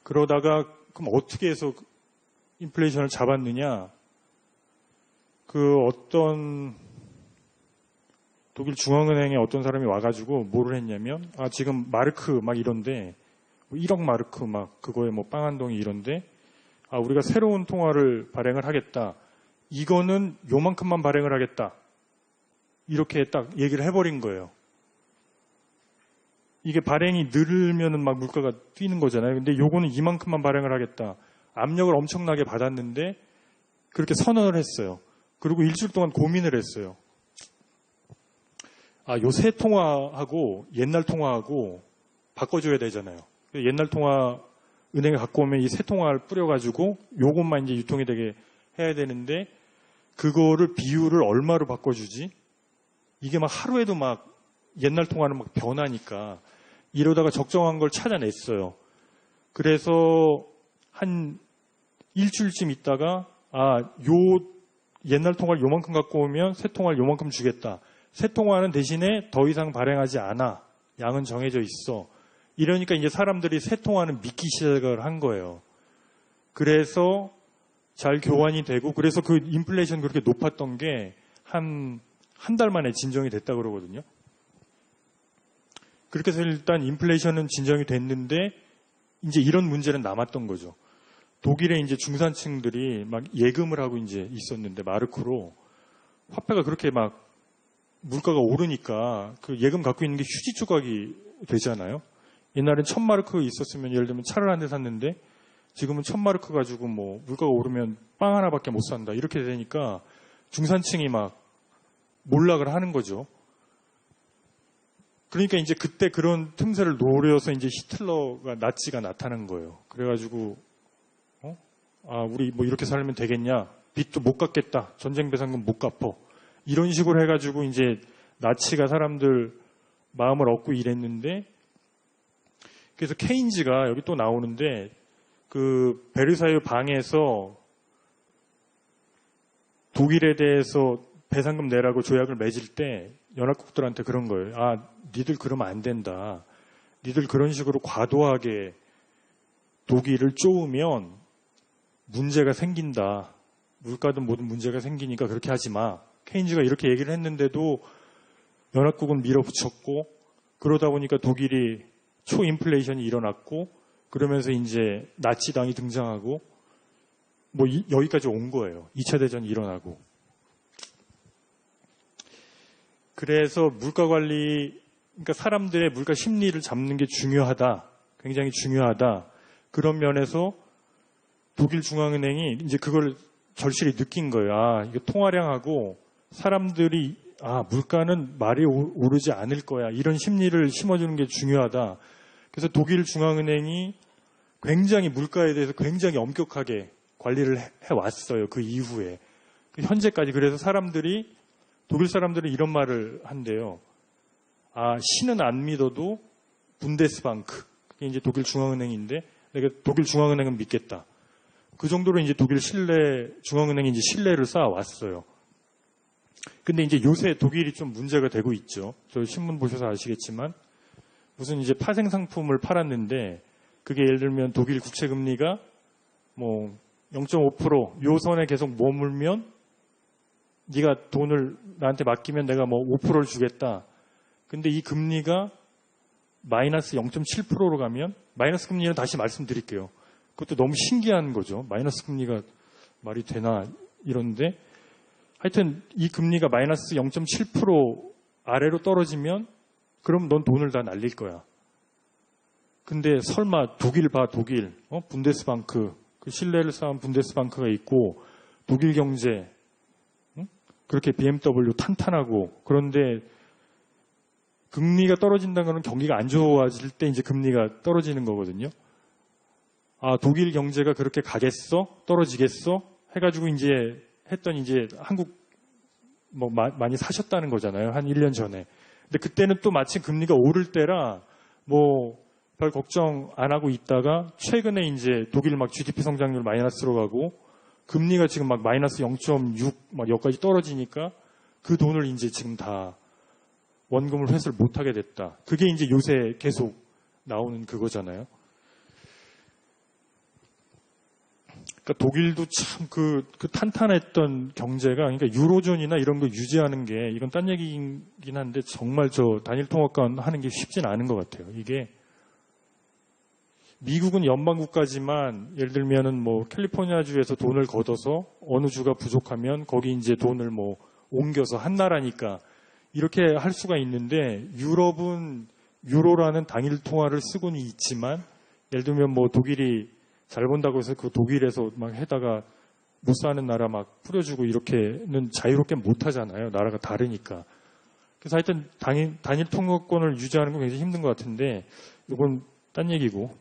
그러다가 그럼 어떻게 해서 인플레이션을 잡았느냐? 어떤 독일 중앙은행에 어떤 사람이 와가지고 뭐를 했냐면, 지금 마르크 막 이런데, 1억 마르크 막 그거에 뭐 빵 한 덩이 이런데, 우리가 새로운 통화를 발행을 하겠다. 이거는 요만큼만 발행을 하겠다. 이렇게 딱 얘기를 해버린 거예요. 이게 발행이 늘면은 막 물가가 뛰는 거잖아요. 근데 요거는 이만큼만 발행을 하겠다. 압력을 엄청나게 받았는데 그렇게 선언을 했어요. 그리고 일주일 동안 고민을 했어요. 요 새 통화하고 옛날 통화하고 바꿔줘야 되잖아요. 옛날 통화 은행에 갖고 오면 이 새 통화를 뿌려가지고 요것만 이제 유통이 되게 해야 되는데 그거를 비율을 얼마로 바꿔주지? 이게 막 하루에도 막 옛날 통화는 막 변하니까 이러다가 적정한 걸 찾아냈어요. 그래서 한 일주일쯤 있다가 요 옛날 통화를 요만큼 갖고 오면 새 통화를 요만큼 주겠다. 새 통화는 대신에 더 이상 발행하지 않아. 양은 정해져 있어. 이러니까 이제 사람들이 새 통화는 믿기 시작을 한 거예요. 그래서 잘 교환이 되고 그래서 그 인플레이션 그렇게 높았던 게 한 달 만에 진정이 됐다 그러거든요. 그렇게 해서 일단 인플레이션은 진정이 됐는데 이제 이런 문제는 남았던 거죠. 독일의 이제 중산층들이 막 예금을 하고 이제 있었는데 마르크로 화폐가 그렇게 막 물가가 오르니까 그 예금 갖고 있는 게 휴지 조각이 되잖아요. 옛날엔 1000마르크 있었으면 예를 들면 차를 한 대 샀는데 지금은 1000마르크 가지고 뭐 물가가 오르면 빵 하나밖에 못 산다. 이렇게 되니까 중산층이 막 몰락을 하는 거죠. 그러니까 이제 그때 그런 틈새를 노려서 이제 히틀러가 나치가 나타난 거예요. 그래가지고 우리 뭐 이렇게 살면 되겠냐? 빚도 못 갚겠다. 전쟁 배상금 못 갚어. 이런 식으로 해가지고 이제 나치가 사람들 마음을 얻고 이랬는데 그래서 케인즈가 여기 또 나오는데 그 베르사유 방에서 독일에 대해서 배상금 내라고 조약을 맺을 때 연합국들한테 그런 거예요. 니들 그러면 안 된다. 니들 그런 식으로 과도하게 독일을 쪼으면 문제가 생긴다. 물가든 모든 문제가 생기니까 그렇게 하지 마. 케인즈가 이렇게 얘기를 했는데도 연합국은 밀어붙였고 그러다 보니까 독일이 초인플레이션이 일어났고 그러면서 이제 나치당이 등장하고 뭐 여기까지 온 거예요. 2차 대전이 일어나고. 그래서 물가 관리, 그러니까 사람들의 물가 심리를 잡는 게 중요하다. 굉장히 중요하다. 그런 면에서 독일 중앙은행이 이제 그걸 절실히 느낀 거예요. 이거 통화량하고 사람들이 물가는 말이 오르지 않을 거야. 이런 심리를 심어주는 게 중요하다. 그래서 독일 중앙은행이 굉장히 물가에 대해서 굉장히 엄격하게 관리를 해왔어요. 그 이후에. 현재까지. 그래서 독일 사람들은 이런 말을 한대요. 신은 안 믿어도 분데스방크. 그게 이제 독일 중앙은행인데 내가 독일 중앙은행은 믿겠다. 그 정도로 이제 독일 중앙은행이 이제 신뢰를 쌓아왔어요. 근데 이제 요새 독일이 좀 문제가 되고 있죠. 저 신문 보셔서 아시겠지만 무슨 이제 파생 상품을 팔았는데 그게 예를 들면 독일 국채 금리가 뭐 0.5% 요 선에 계속 머물면 네가 돈을 나한테 맡기면 내가 뭐 5%를 주겠다. 근데 이 금리가 마이너스 0.7%로 가면 마이너스 금리는 다시 말씀드릴게요. 그것도 너무 신기한 거죠. 마이너스 금리가 말이 되나 이런데 하여튼 이 금리가 마이너스 0.7% 아래로 떨어지면 그럼 넌 돈을 다 날릴 거야. 근데 설마 독일 분데스방크 그 신뢰를 쌓은 분데스방크가 있고 독일 경제 그렇게 BMW 탄탄하고 그런데 금리가 떨어진다는 것은 경기가 안 좋아질 때 이제 금리가 떨어지는 거거든요. 독일 경제가 그렇게 가겠어? 떨어지겠어? 해가지고 이제 했더니 이제 한국 뭐 많이 사셨다는 거잖아요. 한 1년 전에. 근데 그때는 또 마침 금리가 오를 때라 뭐 별 걱정 안 하고 있다가 최근에 이제 독일 막 GDP 성장률 마이너스로 가고 금리가 지금 막 마이너스 0.6 막 여기까지 떨어지니까 그 돈을 이제 지금 다 원금을 회수를 못하게 됐다. 그게 이제 요새 계속 나오는 그거잖아요. 그러니까 독일도 참 그 탄탄했던 경제가, 그러니까 유로존이나 이런 거 유지하는 게, 이건 딴 얘기긴 한데 정말 저 단일 통화권 하는 게 쉽진 않은 것 같아요. 이게 미국은 연방국가지만 예를 들면은 뭐 캘리포니아주에서 돈을 걷어서 어느 주가 부족하면 거기 이제 돈을 뭐 옮겨서 한 나라니까 이렇게 할 수가 있는데, 유럽은 유로라는 단일 통화를 쓰고는 있지만 예를 들면 뭐 독일이 잘 본다고 해서 그 독일에서 막 해다가 못 사는 나라 막 뿌려주고 이렇게는 자유롭게 못 하잖아요. 나라가 다르니까. 그래서 하여튼 단일 통화권을 유지하는 건 굉장히 힘든 것 같은데, 이건 딴 얘기고.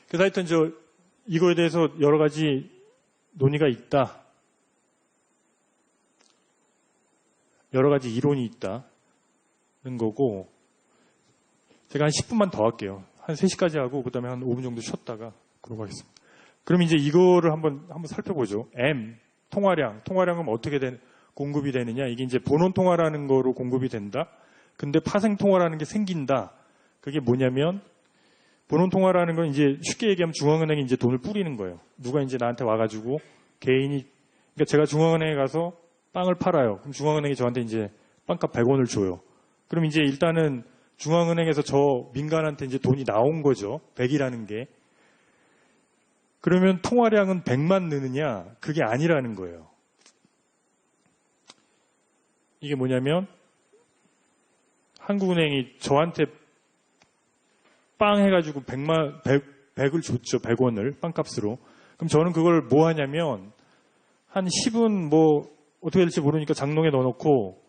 그래서 하여튼 이거에 대해서 여러 가지 논의가 있다. 여러 가지 이론이 있다는 거고, 제가 한 10분만 더 할게요. 한 3시까지 하고 그다음에 한 5분 정도 쉬었다가 그러고 하겠습니다. 그럼 이제 이거를 한번 살펴보죠. M, 통화량은 어떻게 공급이 되느냐. 이게 이제 본원 통화라는 거로 공급이 된다. 근데 파생 통화라는 게 생긴다. 그게 뭐냐면, 본원 통화라는 건 이제 쉽게 얘기하면 중앙은행이 이제 돈을 뿌리는 거예요. 누가 이제 나한테 와가지고 개인이, 그러니까 제가 중앙은행에 가서 빵을 팔아요. 그럼 중앙은행이 저한테 이제 빵값 100원을 줘요. 그럼 이제 일단은 중앙은행에서 저 민간한테 이제 돈이 나온 거죠. 100이라는 게. 그러면 통화량은 100만 느느냐? 그게 아니라는 거예요. 이게 뭐냐면, 한국은행이 저한테 빵 해가지고 100을 줬죠. 100원을 빵값으로. 그럼 저는 그걸 뭐 하냐면, 한 10은 뭐 어떻게 될지 모르니까 장롱에 넣어놓고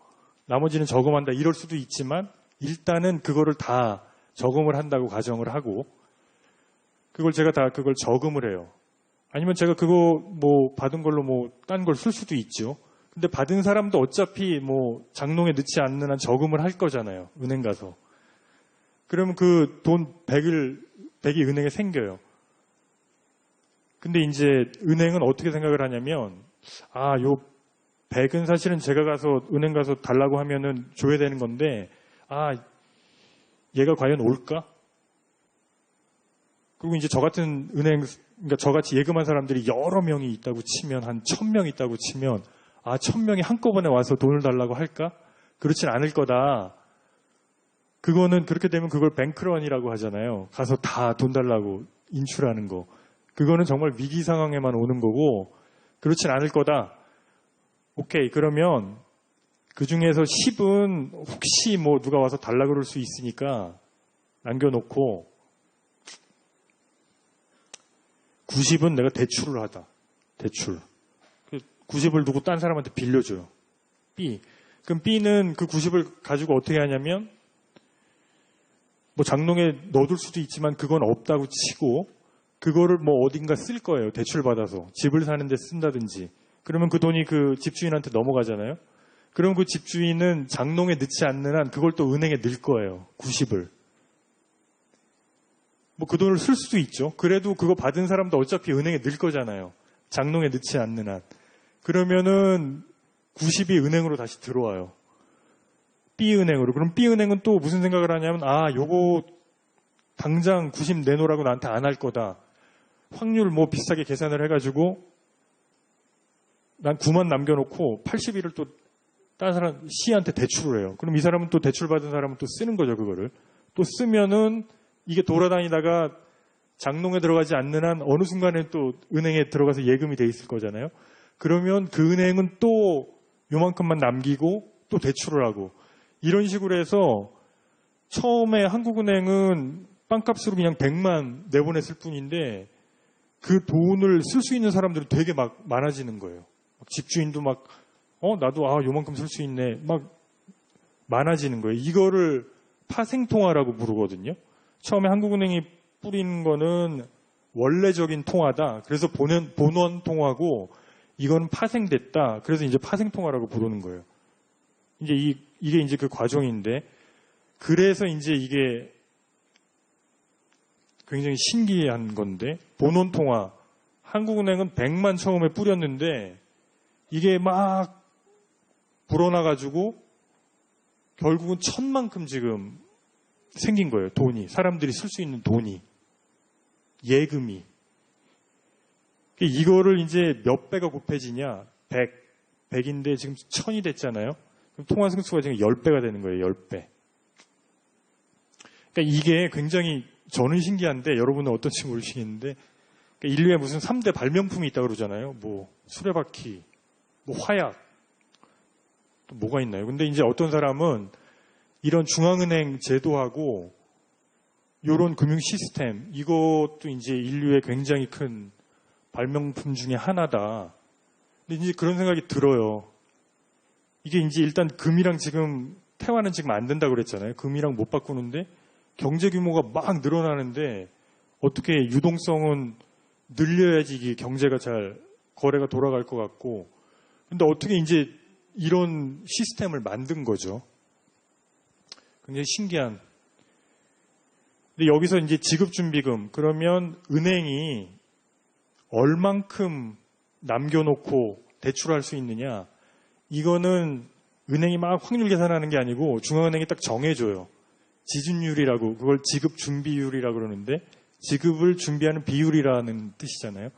나머지는 저금한다 이럴 수도 있지만, 일단은 그거를 다 저금을 한다고 가정을 하고, 제가 다 그걸 저금을 해요. 아니면 제가 그거 뭐 받은 걸로 뭐 딴 걸 쓸 수도 있죠. 근데 받은 사람도 어차피 뭐 장롱에 넣지 않는 한 저금을 할 거잖아요. 은행 가서. 그러면 그 돈 100이 은행에 생겨요. 근데 이제 은행은 어떻게 생각을 하냐면, 요 100은 사실은 제가 가서 은행 가서 달라고 하면은 줘야 되는 건데, 얘가 과연 올까? 그리고 이제 저 같은 은행, 그러니까 저같이 예금한 사람들이 여러 명이 있다고 치면, 한 1000명 있다고 치면, 1000명이 한꺼번에 와서 돈을 달라고 할까? 그렇진 않을 거다. 그거는 그렇게 되면 그걸 뱅크런이라고 하잖아요. 가서 다 돈 달라고 인출하는 거. 그거는 정말 위기 상황에만 오는 거고, 그렇진 않을 거다. 오케이, 그러면 그 중에서 10은 혹시 뭐 누가 와서 달라 그럴 수 있으니까 남겨놓고, 90은 내가 대출을 하다. 대출. 90을 누구 딴 사람한테 빌려줘요. B. 그럼 B는 그 90을 가지고 어떻게 하냐면, 뭐 장롱에 넣어둘 수도 있지만 그건 없다고 치고, 그거를 뭐 어딘가 쓸 거예요. 대출 받아서. 집을 사는데 쓴다든지. 그러면 그 돈이 그 집주인한테 넘어가잖아요. 그럼 그 집주인은 장롱에 넣지 않는 한 그걸 또 은행에 넣을 거예요. 90을. 뭐 그 돈을 쓸 수도 있죠. 그래도 그거 받은 사람도 어차피 은행에 넣을 거잖아요. 장롱에 넣지 않는 한. 그러면은 90이 은행으로 다시 들어와요. B은행으로. 그럼 B은행은 또 무슨 생각을 하냐면, 요거 당장 90 내놓으라고 나한테 안 할 거다. 확률 뭐 비슷하게 계산을 해가지고 난 9만 남겨놓고 81을 또 다른 사람 C한테 대출을 해요. 그럼 이 사람은 또 대출 받은 사람은 또 쓰는 거죠. 그거를. 또 쓰면은 이게 돌아다니다가 장롱에 들어가지 않는 한 어느 순간에 또 은행에 들어가서 예금이 돼 있을 거잖아요. 그러면 그 은행은 또 요만큼만 남기고 또 대출을 하고, 이런 식으로 해서 처음에 한국은행은 빵값으로 그냥 100만 내보냈을 뿐인데, 그 돈을 쓸 수 있는 사람들이 되게 막 많아지는 거예요. 집주인도 막 나도 요만큼 쓸 수 있네 막 많아지는 거예요. 이거를 파생통화라고 부르거든요. 처음에 한국은행이 뿌린 거는 원래적인 통화다. 그래서 본원 통화고, 이거는 파생됐다. 그래서 이제 파생통화라고 부르는 거예요. 이제 이게 이제 그 과정인데, 그래서 이제 이게 굉장히 신기한 건데, 본원 통화, 한국은행은 100만 처음에 뿌렸는데 이게 막 불어나가지고 결국은 1000만큼 지금 생긴 거예요. 돈이. 사람들이 쓸 수 있는 돈이. 예금이. 이거를 이제 몇 배가 곱해지냐? 100인데 지금 1000이 됐잖아요. 그럼 통화 승수가 지금 10배가 되는 거예요. 10배. 그러니까 이게 굉장히 저는 신기한데 여러분은 어떤지 모르시겠는데, 그러니까 인류에 무슨 3대 발명품이 있다고 그러잖아요. 뭐 수레바퀴, 뭐 화약, 또 뭐가 있나요? 근데 이제 어떤 사람은 이런 중앙은행 제도하고 이런 금융 시스템, 이것도 이제 인류의 굉장히 큰 발명품 중에 하나다. 근데 이제 그런 생각이 들어요. 이게 이제 일단 금이랑 지금 태화는 지금 안 된다고 그랬잖아요. 금이랑 못 바꾸는데 경제 규모가 막 늘어나는데 어떻게 유동성은 늘려야지 이게 경제가 잘 거래가 돌아갈 것 같고, 근데 어떻게 이제 이런 시스템을 만든 거죠. 굉장히 신기한. 근데 여기서 이제 지급준비금, 그러면 은행이 얼만큼 남겨놓고 대출할 수 있느냐, 이거는 은행이 막 확률 계산하는 게 아니고 중앙은행이 딱 정해줘요. 지준율이라고, 그걸 지급준비율이라고 그러는데 지급을 준비하는 비율이라는 뜻이잖아요.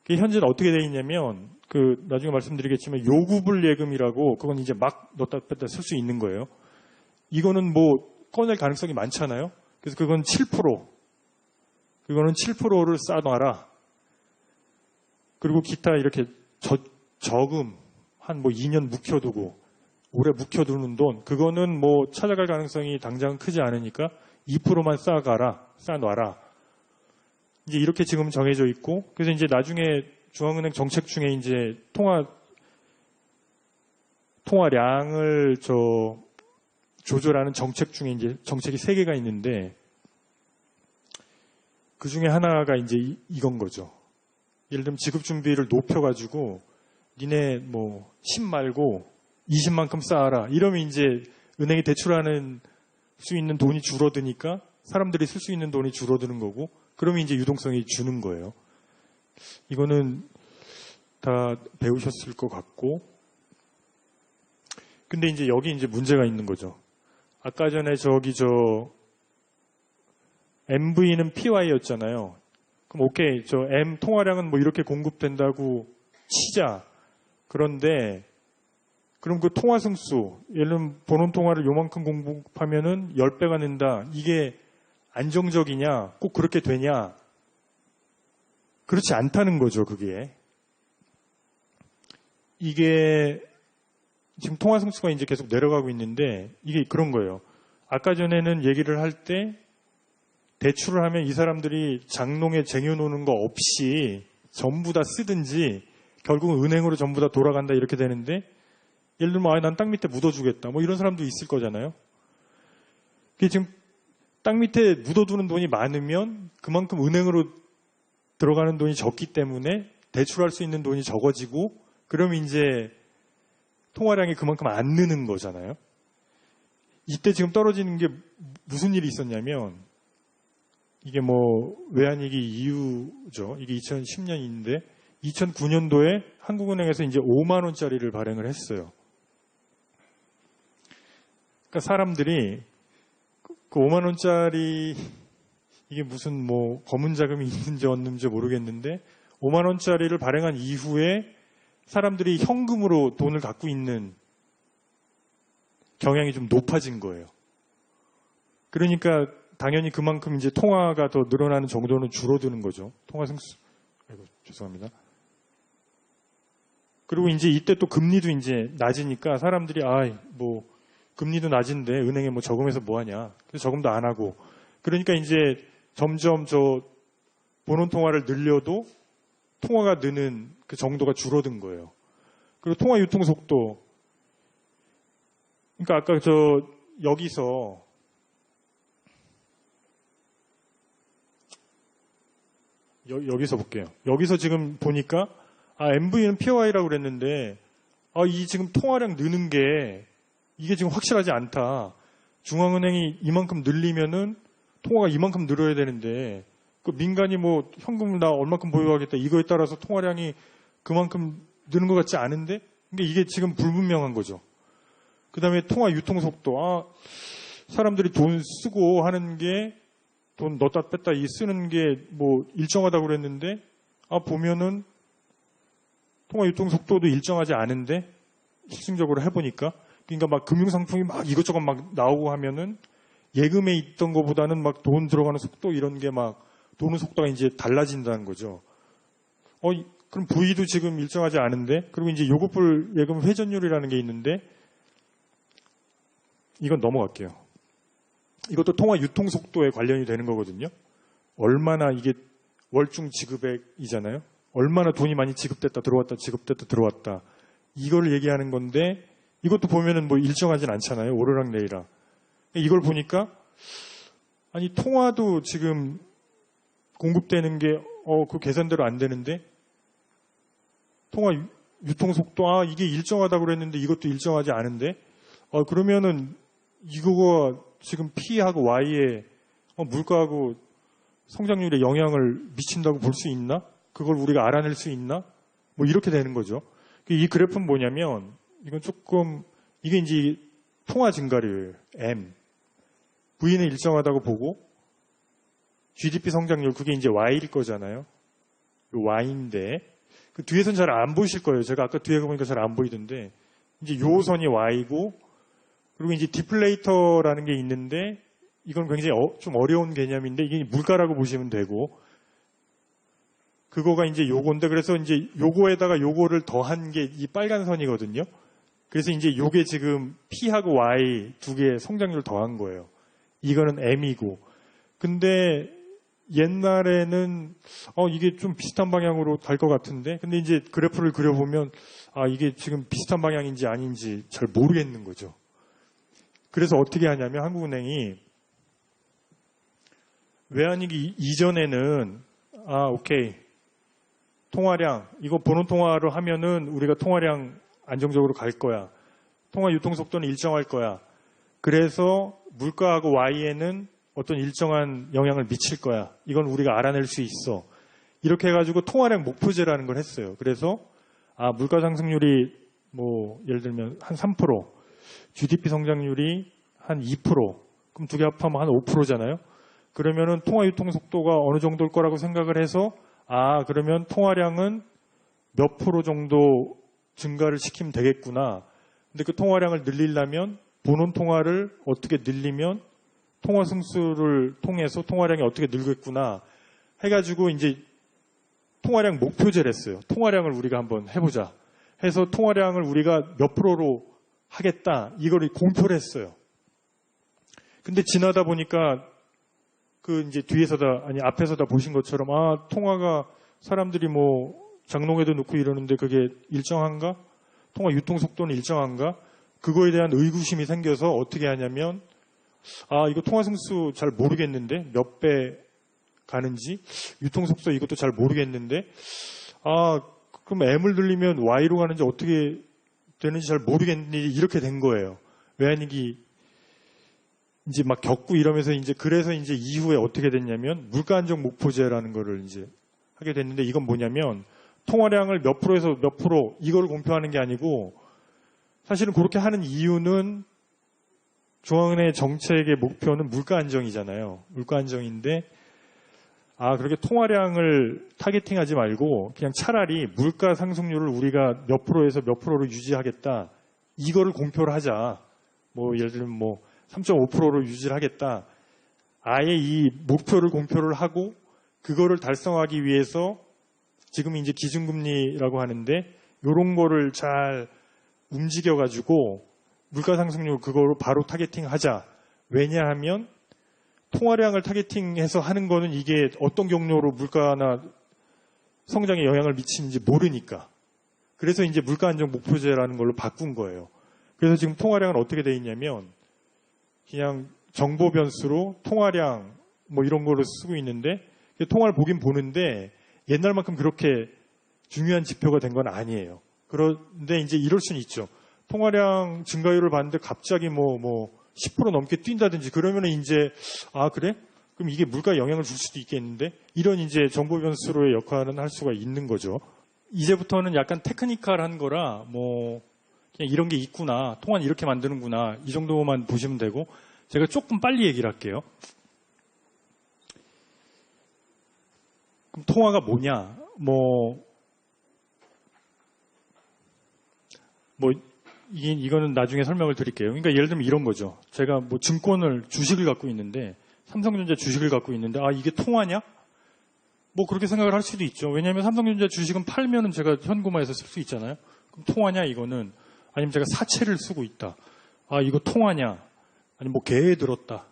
현재는 어떻게 되어 있냐면, 나중에 말씀드리겠지만 요구불 예금이라고, 그건 이제 막 넣다 뺐다 쓸 수 있는 거예요. 이거는 뭐 꺼낼 가능성이 많잖아요. 그래서 그건 7%. 그거는 7%를 쌓아놔라. 그리고 기타 이렇게 저금 한 뭐 2년 묵혀두고 오래 묵혀두는 돈, 그거는 뭐 찾아갈 가능성이 당장 크지 않으니까 2%만 쌓아놔라. 이제 이렇게 지금 정해져 있고, 그래서 이제 나중에 중앙은행 정책 중에 이제 통화량을 조절하는 정책 중에 이제 정책이 3개가 있는데, 그 중에 하나가 이제 이건 거죠. 예를 들면 지급 준비를 높여가지고 니네 뭐 10 말고 20만큼 쌓아라. 이러면 이제 은행이 대출하는 수 있는 돈이 줄어드니까 사람들이 쓸 수 있는 돈이 줄어드는 거고, 그러면 이제 유동성이 주는 거예요. 이거는 다 배우셨을 것 같고, 근데 이제 여기 이제 문제가 있는 거죠. 아까 전에 MV는 PY였잖아요. 그럼 오케이, M 통화량은 뭐 이렇게 공급된다고 치자. 그런데 그럼 그 통화 승수, 예를 들면 본원 통화를 요만큼 공급하면은 10배가 는다. 이게 안정적이냐? 꼭 그렇게 되냐? 그렇지 않다는 거죠, 그게. 이게 지금 통화 승수가 이제 계속 내려가고 있는데 이게 그런 거예요. 아까 전에는 얘기를 할 때 대출을 하면 이 사람들이 장롱에 쟁여놓는 거 없이 전부 다 쓰든지 결국은 은행으로 전부 다 돌아간다 이렇게 되는데, 예를 들면 난 땅 밑에 묻어주겠다 뭐 이런 사람도 있을 거잖아요. 이게 지금 땅 밑에 묻어두는 돈이 많으면 그만큼 은행으로 들어가는 돈이 적기 때문에 대출할 수 있는 돈이 적어지고, 그러면 이제 통화량이 그만큼 안 느는 거잖아요. 이때 지금 떨어지는 게 무슨 일이 있었냐면, 이게 뭐 외환위기 이후죠. 이게 2010년인데 2009년도에 한국은행에서 이제 5만 원짜리를 발행을 했어요. 그러니까 사람들이 그 5만 원짜리, 이게 무슨 뭐 검은 자금이 있는지 없는지 모르겠는데 5만 원짜리를 발행한 이후에 사람들이 현금으로 돈을 갖고 있는 경향이 좀 높아진 거예요. 그러니까 당연히 그만큼 이제 통화가 더 늘어나는 정도는 줄어드는 거죠. 통화 승수. 아이고, 죄송합니다. 그리고 이제 이때 또 금리도 이제 낮으니까 사람들이 뭐 금리도 낮은데 은행에 뭐 저금해서 뭐 하냐. 그래서 저금도 안 하고. 그러니까 이제 점점 본원 통화를 늘려도 통화가 느는 그 정도가 줄어든 거예요. 그리고 통화 유통 속도. 그러니까 아까 여기서 여기서 볼게요. 여기서 지금 보니까 MV는 PY라고 그랬는데 이 지금 통화량 느는 게 이게 지금 확실하지 않다. 중앙은행이 이만큼 늘리면은 통화가 이만큼 늘어야 되는데 그 민간이 뭐 현금을 나 얼마큼 보유하겠다 이거에 따라서 통화량이 그만큼 느는 것 같지 않은데 근데 이게 지금 불분명한 거죠. 그 다음에 통화 유통 속도. 사람들이 돈 쓰고 하는 게 돈 넣었다 뺐다 이 쓰는 게 뭐 일정하다고 그랬는데 보면은 통화 유통 속도도 일정하지 않은데 실증적으로 해보니까 그러니까 막 금융상품이 막 이것저것 막 나오고 하면은 예금에 있던 것보다는 막 돈 들어가는 속도 이런 게 막 도는 속도가 이제 달라진다는 거죠. 그럼 부위도 지금 일정하지 않은데 그리고 이제 요구불 예금 회전율이라는 게 있는데 이건 넘어갈게요. 이것도 통화 유통 속도에 관련이 되는 거거든요. 얼마나 이게 월중 지급액이잖아요. 얼마나 돈이 많이 지급됐다 들어왔다 지급됐다 들어왔다 이거를 얘기하는 건데 이것도 보면은 뭐 일정하진 않잖아요. 오르락내리락. 이걸 보니까 아니 통화도 지금 공급되는 게 그 계산대로 안 되는데 통화 유통 속도 이게 일정하다고 그랬는데 이것도 일정하지 않은데 그러면은 이거가 지금 P하고 Y에 물가하고 성장률에 영향을 미친다고 볼 수 있나? 그걸 우리가 알아낼 수 있나? 뭐 이렇게 되는 거죠. 이 그래프는 뭐냐면 이건 조금 이게 이제 통화 증가율 M V는 일정하다고 보고 GDP 성장률 그게 이제 Y일 거잖아요. Y인데 그 뒤에서는 잘 안 보이실 거예요. 제가 아까 뒤에 보니까 잘 안 보이던데 이제 요 선이 Y고 그리고 이제 디플레이터라는 게 있는데 이건 굉장히 좀 어려운 개념인데 이게 물가라고 보시면 되고 그거가 이제 요건데 그래서 이제 요거에다가 요거를 더한 게 이 빨간 선이거든요. 그래서 이제 요게 지금 P하고 Y 두 개의 성장률 더한 거예요. 이거는 M이고 근데 옛날에는 이게 좀 비슷한 방향으로 갈 것 같은데 근데 이제 그래프를 그려보면 이게 지금 비슷한 방향인지 아닌지 잘 모르겠는 거죠. 그래서 어떻게 하냐면 한국은행이 외환위기 이전에는 오케이 통화량 이거 본원 통화로 하면은 우리가 통화량 안정적으로 갈 거야. 통화 유통 속도는 일정할 거야. 그래서 물가하고 Y에는 어떤 일정한 영향을 미칠 거야. 이건 우리가 알아낼 수 있어. 이렇게 해가지고 통화량 목표제라는 걸 했어요. 그래서 물가 상승률이 뭐 예를 들면 한 3%, GDP 성장률이 한 2%, 그럼 두 개 합하면 한 5%잖아요. 그러면은 통화 유통 속도가 어느 정도일 거라고 생각을 해서 그러면 통화량은 몇 프로 정도 증가를 시키면 되겠구나. 근데 그 통화량을 늘리려면 본원 통화를 어떻게 늘리면 통화 승수를 통해서 통화량이 어떻게 늘겠구나 해가지고 이제 통화량 목표제를 했어요. 통화량을 우리가 한번 해보자. 해서 통화량을 우리가 몇 프로로 하겠다. 이걸 공표를 했어요. 근데 지나다 보니까 그 이제 앞에서다 보신 것처럼 통화가 사람들이 뭐 장롱에도 넣고 이러는데 그게 일정한가? 통화 유통 속도는 일정한가? 그거에 대한 의구심이 생겨서 어떻게 하냐면 이거 통화 승수 잘 모르겠는데 몇 배 가는지 유통 속도 이것도 잘 모르겠는데 그럼 M을 늘리면 Y로 가는지 어떻게 되는지 잘 모르겠는데 이렇게 된 거예요. 외환위기 이제 막 겪고 이러면서 그래서 이후에 어떻게 됐냐면 물가 안정 목표제라는 거를 이제 하게 됐는데 이건 뭐냐면 통화량을 몇 프로에서 몇 프로 이걸 공표하는 게 아니고 사실은 그렇게 하는 이유는 중앙은행의 정책의 목표는 물가 안정이잖아요. 물가 안정인데 그렇게 통화량을 타겟팅하지 말고 그냥 차라리 물가 상승률을 우리가 몇 프로에서 몇 프로로 유지하겠다. 이거를 공표를 하자. 뭐 예를 들면 뭐 3.5%로 유지를 하겠다. 아예 이 목표를 공표를 하고 그거를 달성하기 위해서 지금 이제 기준금리라고 하는데 이런 거를 잘 움직여가지고 물가 상승률 그거로 바로 타겟팅하자. 왜냐하면 통화량을 타겟팅해서 하는 거는 이게 어떤 경로로 물가나 성장에 영향을 미치는지 모르니까. 그래서 이제 물가 안정 목표제라는 걸로 바꾼 거예요. 그래서 지금 통화량은 어떻게 돼 있냐면 그냥 정보 변수로 통화량 뭐 이런 거를 쓰고 있는데 통화를 보긴 보는데 옛날만큼 그렇게 중요한 지표가 된 건 아니에요. 그런데 이제 이럴 수는 있죠. 통화량 증가율을 봤는데 갑자기 뭐 10% 넘게 뛴다든지 그러면은 이제 그래? 그럼 이게 물가에 영향을 줄 수도 있겠는데 이런 이제 정보 변수로의 역할은 할 수가 있는 거죠. 이제부터는 약간 테크니컬한 거라 뭐 그냥 이런 게 있구나, 통화는 이렇게 만드는구나 이 정도만 보시면 되고 제가 조금 빨리 얘기를 할게요. 그럼 통화가 뭐냐? 이거는 나중에 설명을 드릴게요. 그러니까 예를 들면 이런 거죠. 제가 뭐 주식을 갖고 있는데, 삼성전자 주식을 갖고 있는데, 이게 통화냐? 뭐 그렇게 생각을 할 수도 있죠. 왜냐하면 삼성전자 주식은 팔면은 제가 현금화해서 쓸 수 있잖아요. 그럼 통화냐, 이거는? 아니면 제가 사채를 쓰고 있다. 이거 통화냐? 아니면 뭐 개에 들었다.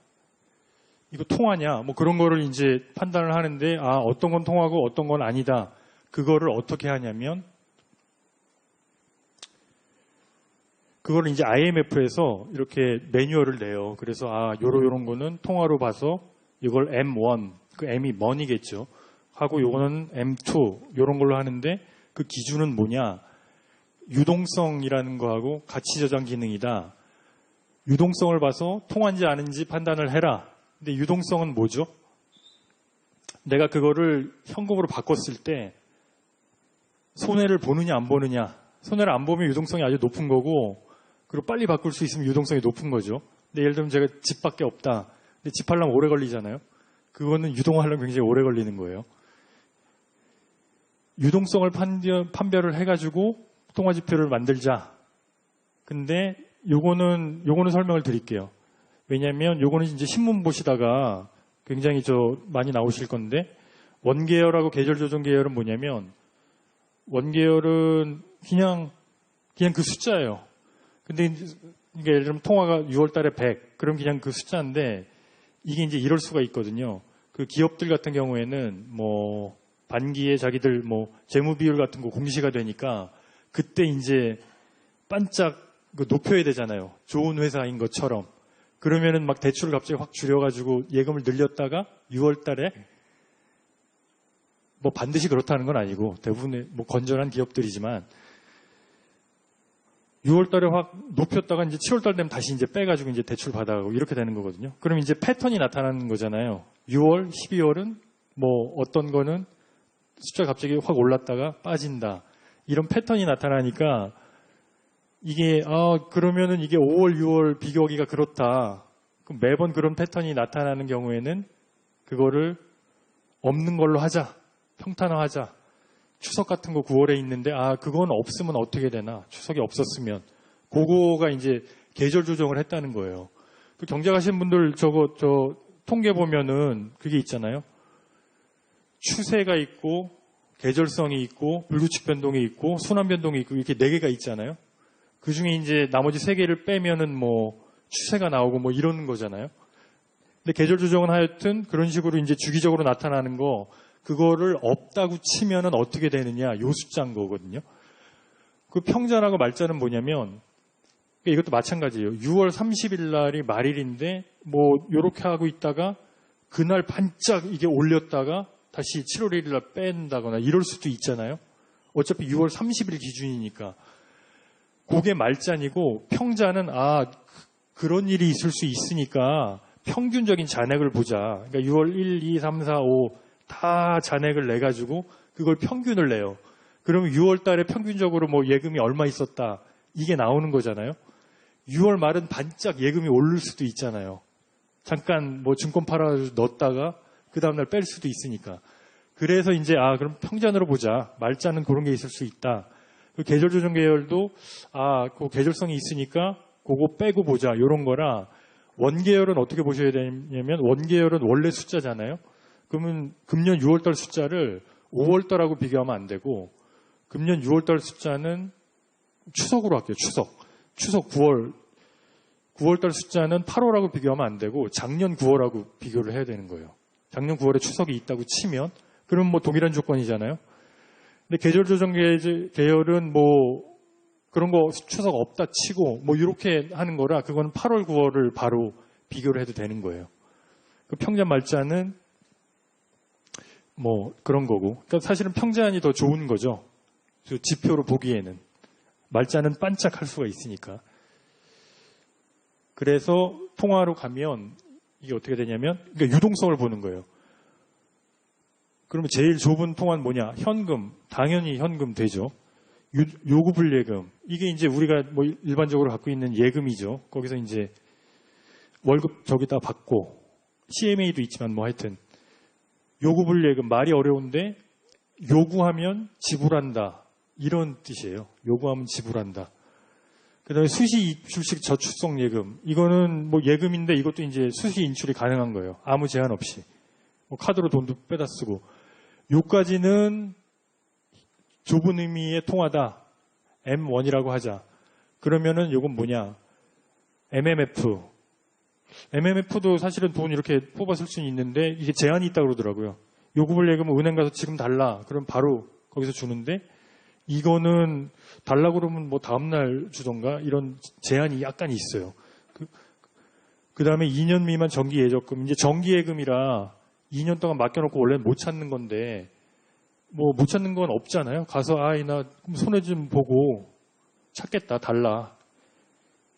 이거 통화냐? 뭐 그런 거를 이제 판단을 하는데, 어떤 건 통화고 어떤 건 아니다. 그거를 어떻게 하냐면, 그거를 이제 IMF에서 이렇게 매뉴얼을 내요. 그래서 요런 거는 통화로 봐서 이걸 M1, 그 M이 money겠죠. 하고 요거는 M2, 요런 걸로 하는데 그 기준은 뭐냐? 유동성이라는 거하고 가치 저장 기능이다. 유동성을 봐서 통화인지 아닌지 판단을 해라. 근데 유동성은 뭐죠? 내가 그거를 현금으로 바꿨을 때 손해를 보느냐 안 보느냐. 손해를 안 보면 유동성이 아주 높은 거고, 그리고 빨리 바꿀 수 있으면 유동성이 높은 거죠. 근데 예를 들면 제가 집밖에 없다. 근데 집 하려면 오래 걸리잖아요. 그거는 유동하려면 굉장히 오래 걸리는 거예요. 유동성을 판별을 해가지고 통화지표를 만들자. 근데 요거는 설명을 드릴게요. 왜냐하면 요거는 이제 신문 보시다가 굉장히 많이 나오실 건데, 원계열하고 계절조정 계열은 뭐냐면, 원계열은 그냥 그 숫자예요. 근데 이게 예를 들면 통화가 6월 달에 100, 그럼 그냥 그 숫자인데, 이게 이제 이럴 수가 있거든요. 그 기업들 같은 경우에는 뭐 반기에 자기들 뭐 재무 비율 같은 거 공시가 되니까 그때 이제 반짝 높여야 되잖아요. 좋은 회사인 것처럼. 그러면은 막 대출을 갑자기 확 줄여가지고 예금을 늘렸다가 6월 달에 뭐 반드시 그렇다는 건 아니고 대부분의 뭐 건전한 기업들이지만 6월 달에 확 높였다가 이제 7월 달 되면 다시 이제 빼가지고 이제 대출 받아가고 이렇게 되는 거거든요. 그럼 이제 패턴이 나타나는 거잖아요. 6월, 12월은 뭐 어떤 거는 숫자가 갑자기 확 올랐다가 빠진다. 이런 패턴이 나타나니까 이게 그러면은 이게 5월, 6월 비교하기가 그렇다. 그럼 매번 그런 패턴이 나타나는 경우에는 그거를 없는 걸로 하자. 평탄화하자. 추석 같은 거 9월에 있는데 그건 없으면 어떻게 되나? 추석이 없었으면. 그거가 이제 계절 조정을 했다는 거예요. 그 경제 가시는 분들 통계 보면은 그게 있잖아요. 추세가 있고 계절성이 있고 불규칙 변동이 있고 순환 변동이 있고 이렇게 4개가 있잖아요. 그 중에 이제 나머지 3개를 빼면은 뭐 추세가 나오고 뭐 이런 거잖아요. 근데 계절 조정은 하여튼 그런 식으로 이제 주기적으로 나타나는 거, 그거를 없다고 치면은 어떻게 되느냐, 요 숫자인 거거든요. 그 평자라고 말자는 뭐냐면, 이것도 마찬가지예요. 6월 30일 날이 말일인데, 뭐, 요렇게 하고 있다가, 그날 반짝 이게 올렸다가, 다시 7월 1일 날 뺀다거나, 이럴 수도 있잖아요. 어차피 6월 30일 기준이니까. 그게 말자니고, 평자는, 그런 일이 있을 수 있으니까, 평균적인 잔액을 보자. 그러니까 6월 1, 2, 3, 4, 5, 다 잔액을 내가지고 그걸 평균을 내요. 그러면 6월 달에 평균적으로 뭐 예금이 얼마 있었다. 이게 나오는 거잖아요. 6월 말은 반짝 예금이 오를 수도 있잖아요. 잠깐 뭐 증권 팔아서 넣었다가 그 다음날 뺄 수도 있으니까. 그래서 이제 그럼 평전으로 보자. 말자는 그런 게 있을 수 있다. 그 계절 조정 계열도 그 계절성이 있으니까 그거 빼고 보자. 이런 거라. 원계열은 어떻게 보셔야 되냐면 원계열은 원래 숫자잖아요. 그러면 금년 6월달 숫자를 5월달하고 비교하면 안 되고 금년 6월달 숫자는 추석으로 할게요. 추석 9월달 숫자는 8월하고 비교하면 안 되고 작년 9월하고 비교를 해야 되는 거예요. 작년 9월에 추석이 있다고 치면 그럼 뭐 동일한 조건이잖아요. 근데 계절 조정 계열은 뭐 그런 거 추석 없다 치고 뭐 이렇게 하는 거라 그거는 8월 9월을 바로 비교를 해도 되는 거예요. 그 평자 말자는 뭐 그런 거고. 그러니까 사실은 평자안이 더 좋은 거죠. 그 지표로 보기에는. 말자는 반짝할 수가 있으니까. 그래서 통화로 가면 이게 어떻게 되냐면, 그러니까 유동성을 보는 거예요. 그러면 제일 좁은 통화는 뭐냐? 현금. 당연히 현금 되죠. 요구불예금. 이게 이제 우리가 뭐 일반적으로 갖고 있는 예금이죠. 거기서 이제 월급 저기다 받고, CMA도 있지만 뭐 하여튼. 요구불예금. 말이 어려운데, 요구하면 지불한다. 이런 뜻이에요. 요구하면 지불한다. 그 다음에 수시 입출식 저축성 예금. 이거는 뭐 예금인데 이것도 이제 수시 인출이 가능한 거예요. 아무 제한 없이. 뭐 카드로 돈도 빼다 쓰고. 요까지는 좁은 의미의 통화다. M1이라고 하자. 그러면은 요건 뭐냐. MMF. MMF도 사실은 돈 이렇게 뽑아 쓸 수는 있는데 이게 제한이 있다고 그러더라고요. 요구불예금은 은행 가서 지금 달라. 그럼 바로 거기서 주는데 이거는 달라고 그러면 뭐 다음날 주던가 이런 제한이 약간 있어요. 그 다음에 2년 미만 정기예적금. 이제 정기예금이라 2년 동안 맡겨놓고 원래 못 찾는 건데 뭐 못 찾는 건 없잖아요. 가서 나 손해 좀 보고 찾겠다. 달라.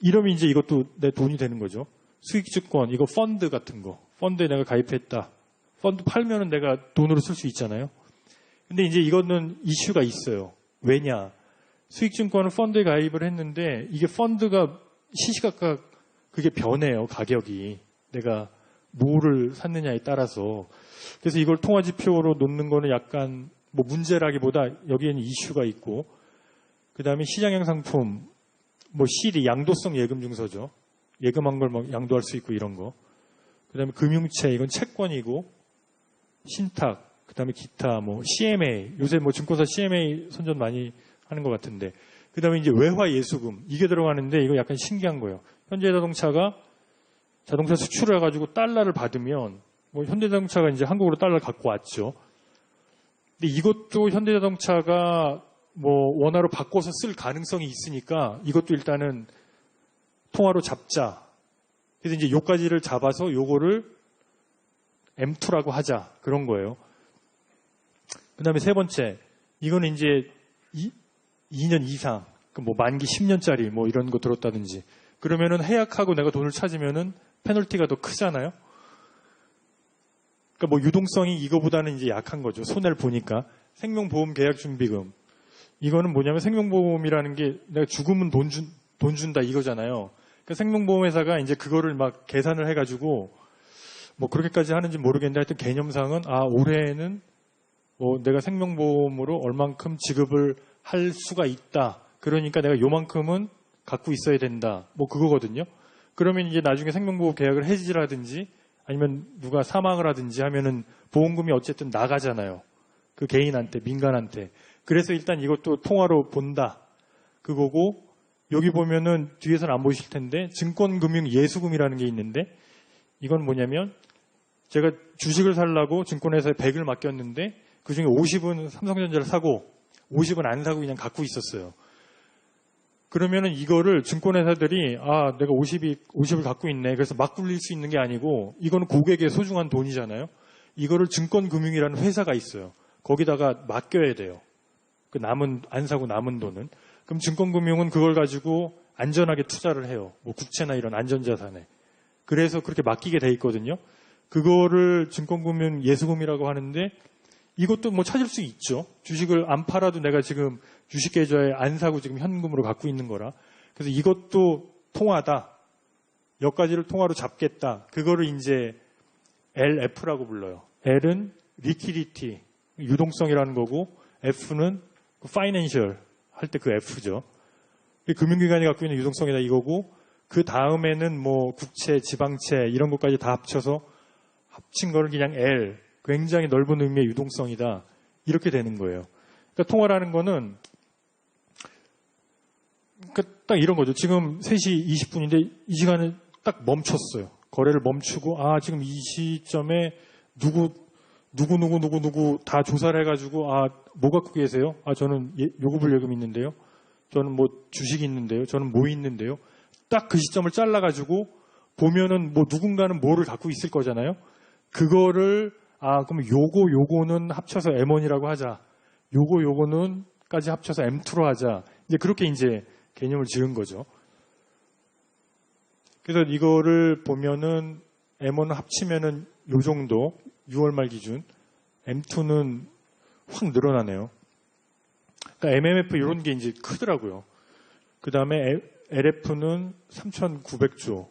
이러면 이제 이것도 내 돈이 되는 거죠. 수익주권, 이거 펀드 같은 거. 펀드에 내가 가입했다. 펀드 팔면은 내가 돈으로 쓸 수 있잖아요. 근데 이제 이거는 이슈가 있어요. 왜냐? 수익증권은 펀드에 가입을 했는데 이게 펀드가 시시각각 그게 변해요. 가격이. 내가 뭐를 샀느냐에 따라서. 그래서 이걸 통화지표로 놓는 거는 약간 뭐 문제라기보다 여기에는 이슈가 있고 그 다음에 시장형 상품 뭐 CD 양도성 예금 증서죠. 예금한 걸 뭐 양도할 수 있고 이런 거. 그 다음에 금융채 이건 채권이고 신탁 그 다음에 기타, 뭐, CMA. 요새 뭐 증권사 CMA 선전 많이 하는 것 같은데. 그 다음에 이제 외화 예수금. 이게 들어가는데 이거 약간 신기한 거예요. 현대자동차가 자동차 수출을 해가지고 달러를 받으면, 뭐 현대자동차가 이제 한국으로 달러를 갖고 왔죠. 근데 이것도 현대자동차가 뭐 원화로 바꿔서 쓸 가능성이 있으니까 이것도 일단은 통화로 잡자. 그래서 이제 요까지를 잡아서 요거를 M2라고 하자. 그런 거예요. 그 다음에 세 번째, 이거는 이제 2년 이상, 뭐 만기 10년짜리 뭐 이런 거 들었다든지, 그러면은 해약하고 내가 돈을 찾으면은 페널티가 더 크잖아요? 그러니까 뭐 유동성이 이거보다는 이제 약한 거죠. 손해를 보니까. 생명보험 계약준비금. 이거는 뭐냐면 생명보험이라는 게 내가 죽으면 돈 준다 이거잖아요. 그러니까 생명보험회사가 이제 그거를 막 계산을 해가지고 뭐 그렇게까지 하는지 모르겠는데 하여튼 개념상은 올해에는 뭐 내가 생명보험으로 얼만큼 지급을 할 수가 있다. 그러니까 내가 요만큼은 갖고 있어야 된다. 뭐 그거거든요. 그러면 이제 나중에 생명보험 계약을 해지를 하든지 아니면 누가 사망을 하든지 하면은 보험금이 어쨌든 나가잖아요. 그 개인한테, 민간한테. 그래서 일단 이것도 통화로 본다. 그거고 여기 보면은 뒤에서는 안 보이실 텐데 증권금융예수금이라는 게 있는데 이건 뭐냐면 제가 주식을 살라고 증권회사에 100을 맡겼는데 그중에 50은 삼성전자를 사고 50은 안 사고 그냥 갖고 있었어요. 그러면은 이거를 증권회사들이 내가 50을 갖고 있네. 그래서 막 굴릴 수 있는 게 아니고 이거는 고객의 소중한 돈이잖아요. 이거를 증권금융이라는 회사가 있어요. 거기다가 맡겨야 돼요. 그 안 사고 남은 돈은. 그럼 증권금융은 그걸 가지고 안전하게 투자를 해요. 뭐 국채나 이런 안전자산에. 그래서 그렇게 맡기게 돼 있거든요. 그거를 증권금융 예수금이라고 하는데 이것도 뭐 찾을 수 있죠. 주식을 안 팔아도 내가 지금 주식 계좌에 안 사고 지금 현금으로 갖고 있는 거라. 그래서 이것도 통화다. 여기까지를 통화로 잡겠다. 그거를 이제 LF라고 불러요. L은 liquidity, 유동성이라는 거고 F는 financial 할 때 그 F죠. 금융기관이 갖고 있는 유동성이다 이거고 그 다음에는 뭐 국채, 지방채 이런 것까지 다 합친 거를 그냥 L, 굉장히 넓은 의미의 유동성이다. 이렇게 되는 거예요. 그러니까 통화라는 거는 그러니까 딱 이런 거죠. 지금 3시 20분인데 이 시간에 딱 멈췄어요. 거래를 멈추고 지금 이 시점에 누구 다 조사를 해가지고 뭐 갖고 계세요? 저는 요구불예금 있는데요. 저는 뭐 주식이 있는데요. 저는 뭐 있는데요. 딱 그 시점을 잘라가지고 보면은 뭐 누군가는 뭐를 갖고 있을 거잖아요. 그거를 그럼 요거는 합쳐서 M1이라고 하자. 요거는까지 합쳐서 M2로 하자. 이제 그렇게 이제 개념을 지은 거죠. 그래서 이거를 보면은 M1은 합치면은 요 정도, 6월 말 기준. M2는 확 늘어나네요. 그러니까 MMF 이런 게 이제 크더라고요. 그 다음에 LF는 3,900조.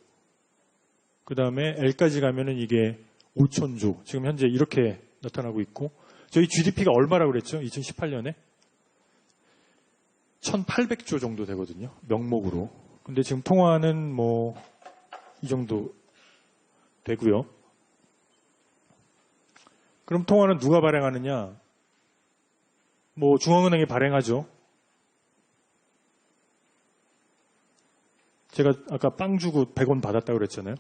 그 다음에 L까지 가면은 이게 5,000조. 지금 현재 이렇게 나타나고 있고. 저희 GDP가 얼마라고 그랬죠? 2018년에? 1,800조 정도 되거든요. 명목으로. 근데 지금 통화는 뭐, 이 정도 되고요. 그럼 통화는 누가 발행하느냐? 뭐, 중앙은행이 발행하죠. 제가 아까 빵 주고 100원 받았다고 그랬잖아요.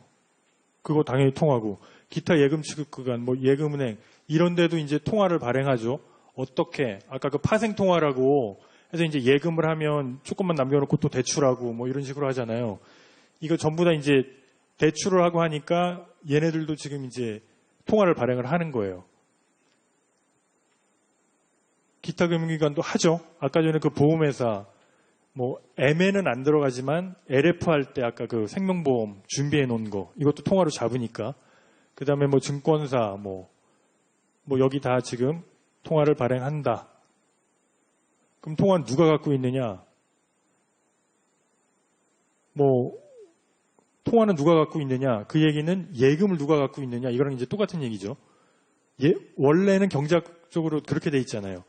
그거 당연히 통화고, 기타 예금 취급기관, 뭐 예금은행 이런 데도 이제 통화를 발행하죠. 어떻게? 아까 그 파생 통화라고 해서 이제 예금을 하면 조금만 남겨놓고 또 대출하고 뭐 이런 식으로 하잖아요. 이거 전부 다 이제 대출을 하고 하니까 얘네들도 지금 이제 통화를 발행을 하는 거예요. 기타 금융기관도 하죠. 아까 전에 그 보험회사 뭐 M에는 안 들어가지만 LF 할 때 아까 그 생명보험 준비해 놓은 거 이것도 통화로 잡으니까 그 다음에 뭐 증권사 뭐 여기 다 지금 통화를 발행한다. 그럼 통화는 누가 갖고 있느냐? 뭐 통화는 누가 갖고 있느냐? 그 얘기는 예금을 누가 갖고 있느냐? 이거랑 이제 똑같은 얘기죠. 원래는 경제학적으로 그렇게 돼 있잖아요.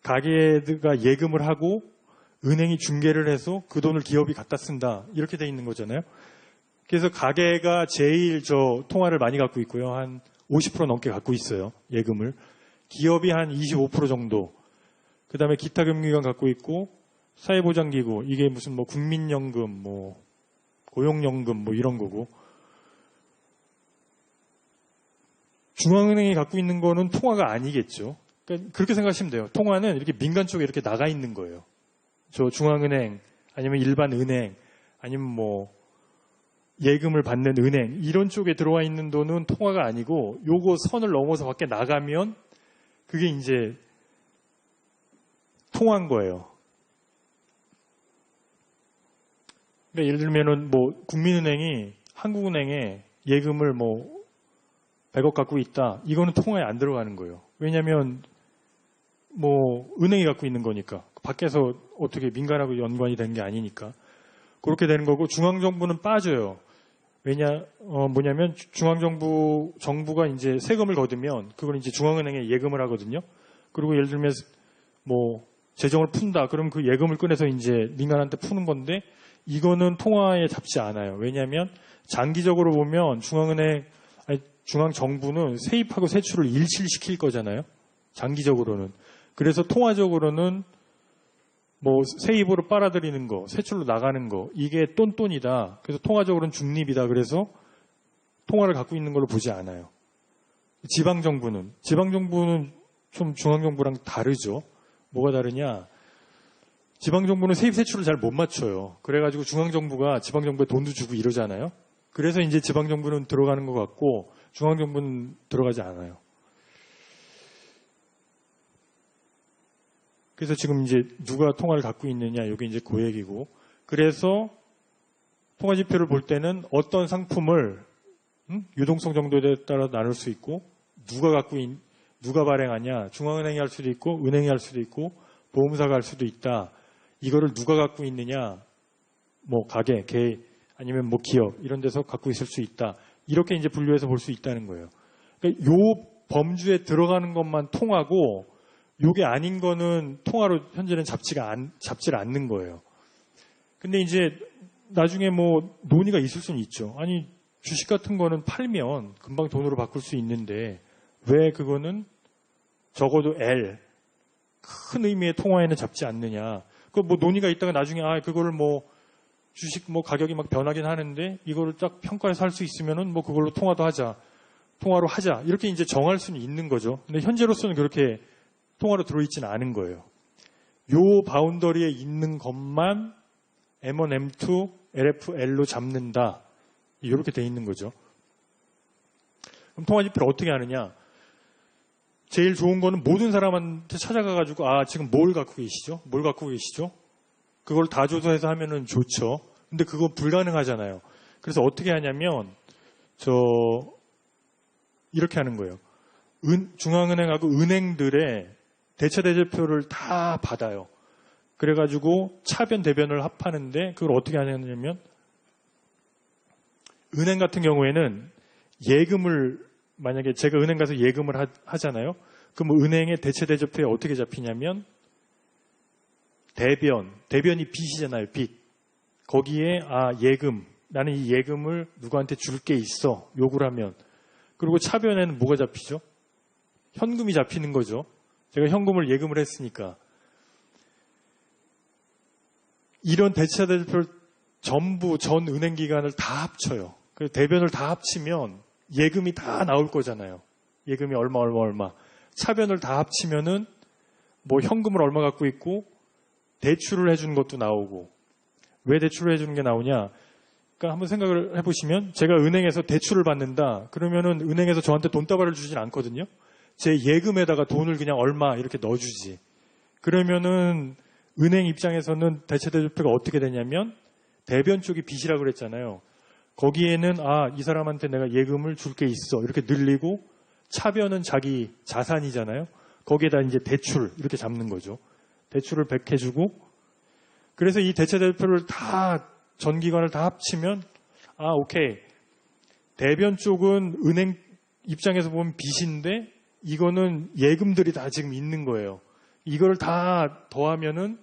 가게가 예금을 하고 은행이 중개를 해서 그 돈을 기업이 갖다 쓴다. 이렇게 돼 있는 거잖아요. 그래서 가게가 제일 저 통화를 많이 갖고 있고요. 한 50% 넘게 갖고 있어요. 예금을. 기업이 한 25% 정도. 그 다음에 기타 금융기관 갖고 있고 사회보장기구. 이게 무슨 뭐 국민연금, 뭐 고용연금 뭐 이런 거고. 중앙은행이 갖고 있는 거는 통화가 아니겠죠. 그러니까 그렇게 생각하시면 돼요. 통화는 이렇게 민간 쪽에 이렇게 나가 있는 거예요. 저 중앙은행 아니면 일반 은행 아니면 뭐 예금을 받는 은행 이런 쪽에 들어와 있는 돈은 통화가 아니고 요거 선을 넘어서 밖에 나가면 그게 이제 통화인 거예요. 그러니까 예를 들면은 뭐 국민은행이 한국은행에 예금을 뭐 100억 갖고 있다. 이거는 통화에 안 들어가는 거예요. 왜냐하면 뭐 은행이 갖고 있는 거니까 밖에서 어떻게 민간하고 연관이 된 게 아니니까 그렇게 되는 거고 중앙정부는 빠져요. 뭐냐면 정부가 이제 세금을 거두면 그걸 이제 중앙은행에 예금을 하거든요. 그리고 예를 들면 뭐 재정을 푼다. 그럼 그 예금을 꺼내서 이제 민간한테 푸는 건데 이거는 통화에 잡지 않아요. 왜냐하면 장기적으로 보면 중앙정부는 세입하고 세출을 일치시킬 거잖아요. 장기적으로는. 그래서 통화적으로는 뭐 세입으로 빨아들이는 거, 세출로 나가는 거 이게 똔똔이다. 그래서 통화적으로는 중립이다. 그래서 통화를 갖고 있는 걸로 보지 않아요. 지방정부는 좀 중앙정부랑 다르죠. 뭐가 다르냐? 지방정부는 세입 세출을 잘 못 맞춰요. 그래가지고 중앙정부가 지방정부에 돈도 주고 이러잖아요. 그래서 이제 지방정부는 들어가는 것 같고 중앙정부는 들어가지 않아요. 그래서 지금 이제 누가 통화를 갖고 있느냐, 이게 이제 그 얘기고. 그래서 통화지표를 볼 때는 어떤 상품을 유동성 정도에 따라 나눌 수 있고, 누가 발행하냐, 중앙은행이 할 수도 있고, 은행이 할 수도 있고, 보험사가 할 수도 있다. 이거를 누가 갖고 있느냐, 뭐 가게, 개, 아니면 뭐 기업 이런 데서 갖고 있을 수 있다. 이렇게 이제 분류해서 볼 수 있다는 거예요. 그러니까 요 범주에 들어가는 것만 통하고. 요게 아닌 거는 통화로 현재는 잡지를 않는 거예요. 근데 이제 나중에 뭐 논의가 있을 수는 있죠. 아니 주식 같은 거는 팔면 금방 돈으로 바꿀 수 있는데 왜 그거는 적어도 L 큰 의미의 통화에는 잡지 않느냐. 그 뭐 논의가 있다가 나중에 그거를 뭐 주식 뭐 가격이 막 변하긴 하는데 이거를 딱 평가해서 할 수 있으면은 뭐 그걸로 통화로 하자. 이렇게 이제 정할 수는 있는 거죠. 근데 현재로서는 그렇게 통화로 들어있지는 않은 거예요. 요 바운더리에 있는 것만 M1, M2, LFL로 잡는다. 이렇게 돼 있는 거죠. 그럼 통화지표를 어떻게 하느냐? 제일 좋은 거는 모든 사람한테 찾아가가지고 지금 뭘 갖고 계시죠? 뭘 갖고 계시죠? 그걸 다 조사해서 하면은 좋죠. 근데 그거 불가능하잖아요. 그래서 어떻게 하냐면 이렇게 하는 거예요. 중앙은행하고 은행들의 대체대조표를 다 받아요. 그래가지고 차변, 대변을 합하는데 그걸 어떻게 하냐면 은행 같은 경우에는 예금을 만약에 제가 은행 가서 예금을 하잖아요. 그럼 은행의 대체대조표에 어떻게 잡히냐면 대변이 빚이잖아요. 빚. 거기에 예금. 나는 이 예금을 누구한테 줄 게 있어. 요구를 하면. 그리고 차변에는 뭐가 잡히죠? 현금이 잡히는 거죠. 제가 현금을 예금을 했으니까. 이런 대체대조표를 전부 전 은행기관을 다 합쳐요. 그래서 대변을 다 합치면 예금이 다 나올 거잖아요. 예금이 얼마. 차변을 다 합치면은 뭐 현금을 얼마 갖고 있고 대출을 해주는 것도 나오고. 왜 대출을 해주는 게 나오냐? 그러니까 한번 생각을 해보시면 제가 은행에서 대출을 받는다. 그러면은 은행에서 저한테 돈다발을 주진 않거든요. 제 예금에다가 돈을 그냥 얼마 이렇게 넣어주지. 그러면은 은행 입장에서는 대체대조표가 어떻게 되냐면 대변 쪽이 빚이라고 그랬잖아요. 거기에는 이 사람한테 내가 예금을 줄 게 있어. 이렇게 늘리고 차변은 자기 자산이잖아요. 거기에다 이제 대출 이렇게 잡는 거죠. 대출을 100 해주고 그래서 이 대체대조표를 전 기관을 다 합치면 오케이. 대변 쪽은 은행 입장에서 보면 빚인데 이거는 예금들이 다 지금 있는 거예요. 이걸 다 더하면은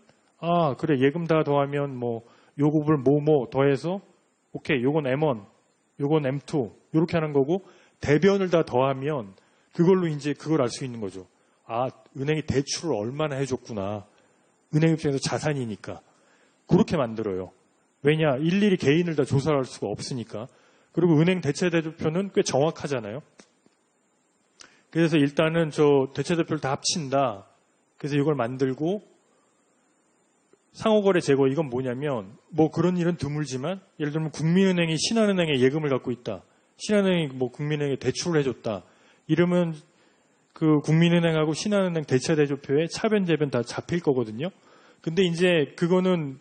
그래 예금 다 더하면 뭐 요급을 더해서 오케이 요건 M1, 요건 M2 이렇게 하는 거고 대변을 다 더하면 그걸로 이제 그걸 알 수 있는 거죠. 은행이 대출을 얼마나 해줬구나. 은행 입장에서 자산이니까. 그렇게 만들어요. 왜냐? 일일이 개인을 다 조사할 수가 없으니까. 그리고 은행 대체대조표는 꽤 정확하잖아요. 그래서 일단은 대체대표를 다 합친다. 그래서 이걸 만들고 상호거래 제거 이건 뭐냐면 뭐 그런 일은 드물지만 예를 들면 국민은행이 신한은행에 예금을 갖고 있다. 신한은행이 뭐 국민은행에 대출을 해줬다. 이러면 그 국민은행하고 신한은행 대체대조표에 차변, 대변 다 잡힐 거거든요. 근데 이제 그거는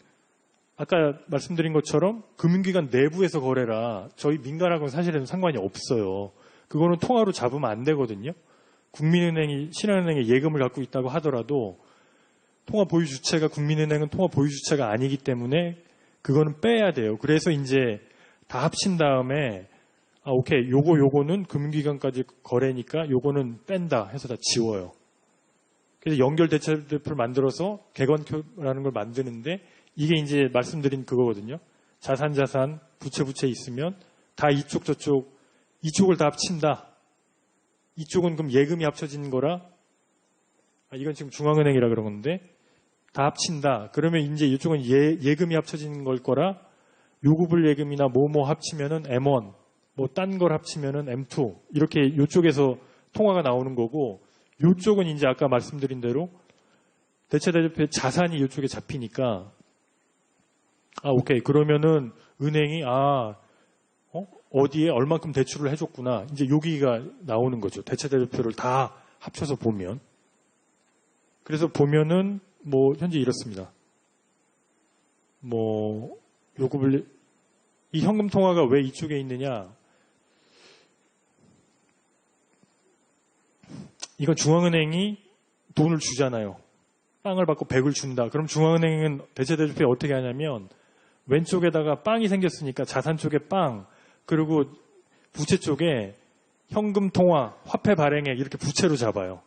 아까 말씀드린 것처럼 금융기관 내부에서 거래라 저희 민간하고는 사실은 상관이 없어요. 그거는 통화로 잡으면 안 되거든요. 국민은행이 신한은행에 예금을 갖고 있다고 하더라도 통화 보유 주체가 국민은행은 통화 보유 주체가 아니기 때문에 그거는 빼야 돼요. 그래서 이제 다 합친 다음에 오케이 요거는 금융기관까지 거래니까 요거는 뺀다 해서 다 지워요. 그래서 연결 대체대표를 만들어서 객관표라는 걸 만드는데 이게 이제 말씀드린 그거거든요. 자산, 부채 있으면 다 이쪽을 다 합친다. 이쪽은 그럼 예금이 합쳐진 거라 이건 지금 중앙은행이라 그런 건데 다 합친다. 그러면 이제 이쪽은 예금이 합쳐진 걸 거라 요구불 예금이나 뭐뭐 합치면은 M1, 뭐 딴 걸 합치면은 M2 이렇게 이쪽에서 통화가 나오는 거고 이쪽은 이제 아까 말씀드린 대로 대체대조표의 자산이 이쪽에 잡히니까 오케이. 그러면은 은행이 어디에 얼만큼 대출을 해줬구나. 이제 여기가 나오는 거죠. 대체대조표를 다 합쳐서 보면. 그래서 보면은 뭐 현재 이렇습니다. 뭐 요금을 이 현금 통화가 왜 이쪽에 있느냐? 이건 중앙은행이 돈을 주잖아요. 빵을 받고 100을 준다. 그럼 중앙은행은 대체대조표에 어떻게 하냐면 왼쪽에다가 빵이 생겼으니까 자산 쪽에 빵, 그리고 부채 쪽에 현금 통화, 화폐 발행액 이렇게 부채로 잡아요.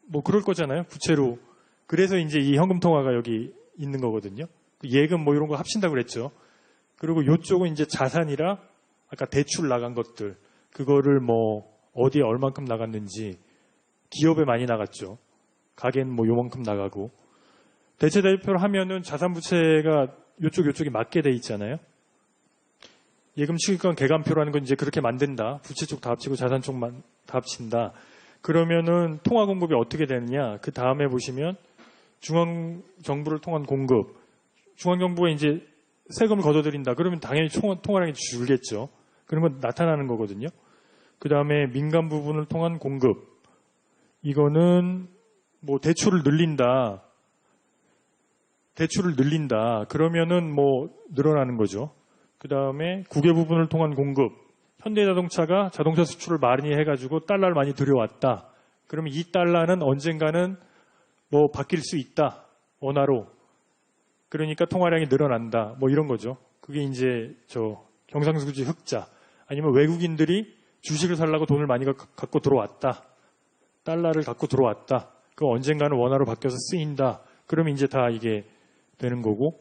뭐 그럴 거잖아요. 부채로. 그래서 이제 이 현금 통화가 여기 있는 거거든요. 예금 뭐 이런 거 합친다고 그랬죠. 그리고 이쪽은 이제 자산이라 아까 대출 나간 것들, 그거를 뭐 어디에 얼만큼 나갔는지 기업에 많이 나갔죠. 가게는 뭐 요만큼 나가고. 대체대조표를 하면은 자산부채가 요쪽이 맞게 돼 있잖아요. 예금 취급권 개간표라는 건 이제 그렇게 만든다. 부채 쪽 다 합치고 자산 쪽만 다 합친다. 그러면은 통화 공급이 어떻게 되느냐? 그 다음에 보시면 중앙정부를 통한 공급. 중앙정부가 이제 세금을 걷어들인다. 그러면 당연히 통화량이 줄겠죠. 그런 건 나타나는 거거든요. 그 다음에 민간 부분을 통한 공급. 이거는 뭐 대출을 늘린다. 그러면은 뭐 늘어나는 거죠. 그 다음에 국외 부분을 통한 공급. 현대자동차가 자동차 수출을 많이 해가지고 달러를 많이 들여왔다. 그러면 이 달러는 언젠가는 뭐 바뀔 수 있다. 원화로. 그러니까 통화량이 늘어난다. 뭐 이런 거죠. 그게 이제 경상수지 흑자. 아니면 외국인들이 주식을 살려고 돈을 많이 갖고 들어왔다. 달러를 갖고 들어왔다. 그 언젠가는 원화로 바뀌어서 쓰인다. 그러면 이제 다 이게 되는 거고.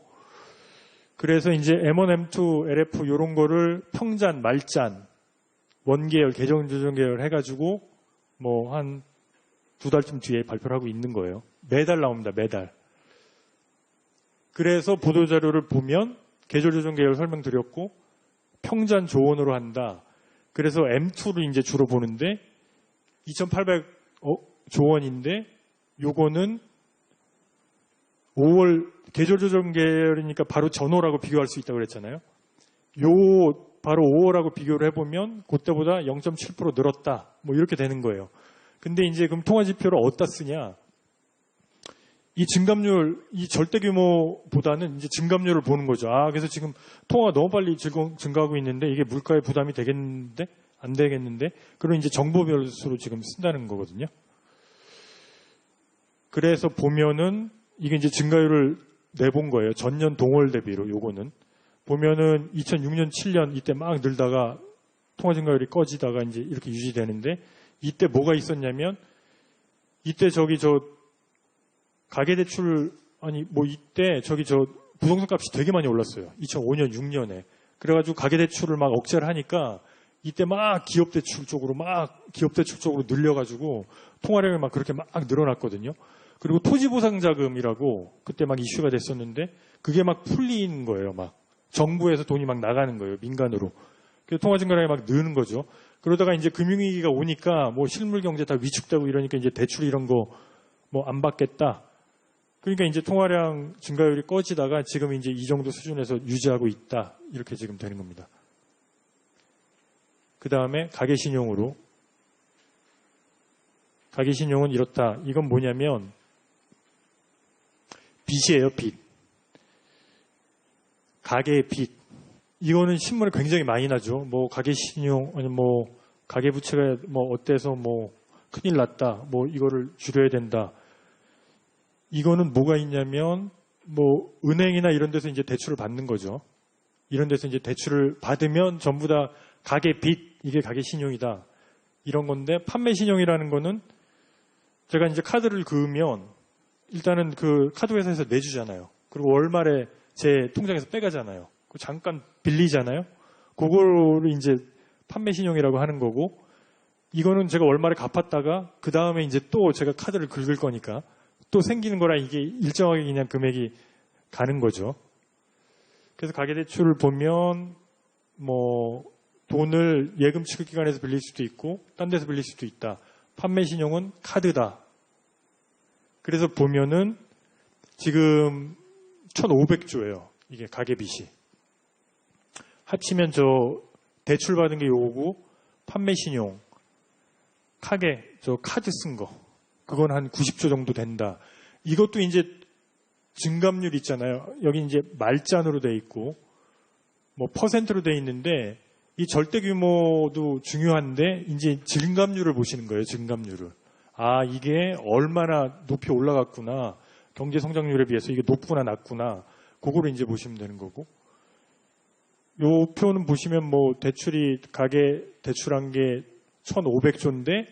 그래서 이제 M1, M2, LF 이런 거를 평잔, 말잔, 원계열, 계정조정 계열 해가지고 뭐 한 2달쯤 뒤에 발표를 하고 있는 거예요. 매달 나옵니다. 매달. 그래서 보도자료를 보면 계절조정 계열 설명드렸고 평잔 조원으로 한다. 그래서 M2를 이제 주로 보는데 2,800조 원인데 요거는 5월 계절조정 계열이니까 바로 전호라고 비교할 수 있다고 그랬잖아요. 요 바로 5월하고 비교를 해보면 그때보다 0.7% 늘었다. 뭐 이렇게 되는 거예요. 근데 이제 그럼 통화지표를 어디다 쓰냐? 이 증감률, 이 절대 규모보다는 이제 증감률을 보는 거죠. 그래서 지금 통화가 너무 빨리 증가하고 있는데 이게 물가에 부담이 되겠는데? 안 되겠는데? 그럼 이제 정보별 수로 지금 쓴다는 거거든요. 그래서 보면은 이게 이제 증가율을 내본 거예요. 전년 동월 대비로 요거는. 보면은 2006년, 7년 이때 막 늘다가 통화 증가율이 꺼지다가 이제 이렇게 유지되는데 이때 뭐가 있었냐면 이때 가계대출 이때 부동산 값이 되게 많이 올랐어요. 2005년, 6년에. 그래가지고 가계대출을 막 억제를 하니까 이때 막 기업대출 쪽으로 늘려가지고 통화량이 막 그렇게 막 늘어났거든요. 그리고 토지보상자금이라고 그때 막 이슈가 됐었는데 그게 막 풀리는 거예요. 막 정부에서 돈이 막 나가는 거예요. 민간으로. 그래서 통화 증가량이 막 느는 거죠. 그러다가 이제 금융위기가 오니까 뭐 실물 경제 다 위축되고 이러니까 이제 대출 이런 거 뭐 안 받겠다. 그러니까 이제 통화량 증가율이 꺼지다가 지금 이제 이 정도 수준에서 유지하고 있다. 이렇게 지금 되는 겁니다. 그 다음에 가계신용으로. 가계신용은 이렇다. 이건 뭐냐면 빚이에요, 빚. 가계의 빚. 이거는 신문에 굉장히 많이 나죠. 뭐 가계신용, 아니 뭐 가계부채가 뭐 어때서 뭐 큰일 났다. 뭐 이거를 줄여야 된다. 이거는 뭐가 있냐면 뭐 은행이나 이런 데서 이제 대출을 받는 거죠. 이런 데서 이제 대출을 받으면 전부 다 가계 빚, 이게 가계 신용이다. 이런 건데 판매 신용이라는 거는 제가 이제 카드를 그으면 일단은 그 카드 회사에서 내주잖아요. 그리고 월말에 제 통장에서 빼가잖아요. 잠깐 빌리잖아요. 그거를 이제 판매 신용이라고 하는 거고 이거는 제가 월말에 갚았다가 그 다음에 이제 또 제가 카드를 긁을 거니까 또 생기는 거라 이게 일정하게 그냥 금액이 가는 거죠. 그래서 가계대출을 보면 뭐 돈을 예금 취급기관에서 빌릴 수도 있고 딴 데서 빌릴 수도 있다. 판매 신용은 카드다. 그래서 보면은 지금 1,500조예요. 이게 가계빚이. 합치면 대출 받은 게 요거고 판매 신용, 카드 쓴 거. 그건 한 90조 정도 된다. 이것도 이제 증감률 있잖아요. 여기 이제 말잔으로 돼 있고 뭐 퍼센트로 돼 있는데 이 절대 규모도 중요한데 이제 증감률을 보시는 거예요. 증감률을. 이게 얼마나 높이 올라갔구나. 경제 성장률에 비해서 이게 높구나 낮구나. 그거를 이제 보시면 되는 거고. 요 표는 보시면 뭐 가계 대출한 게 1,500조인데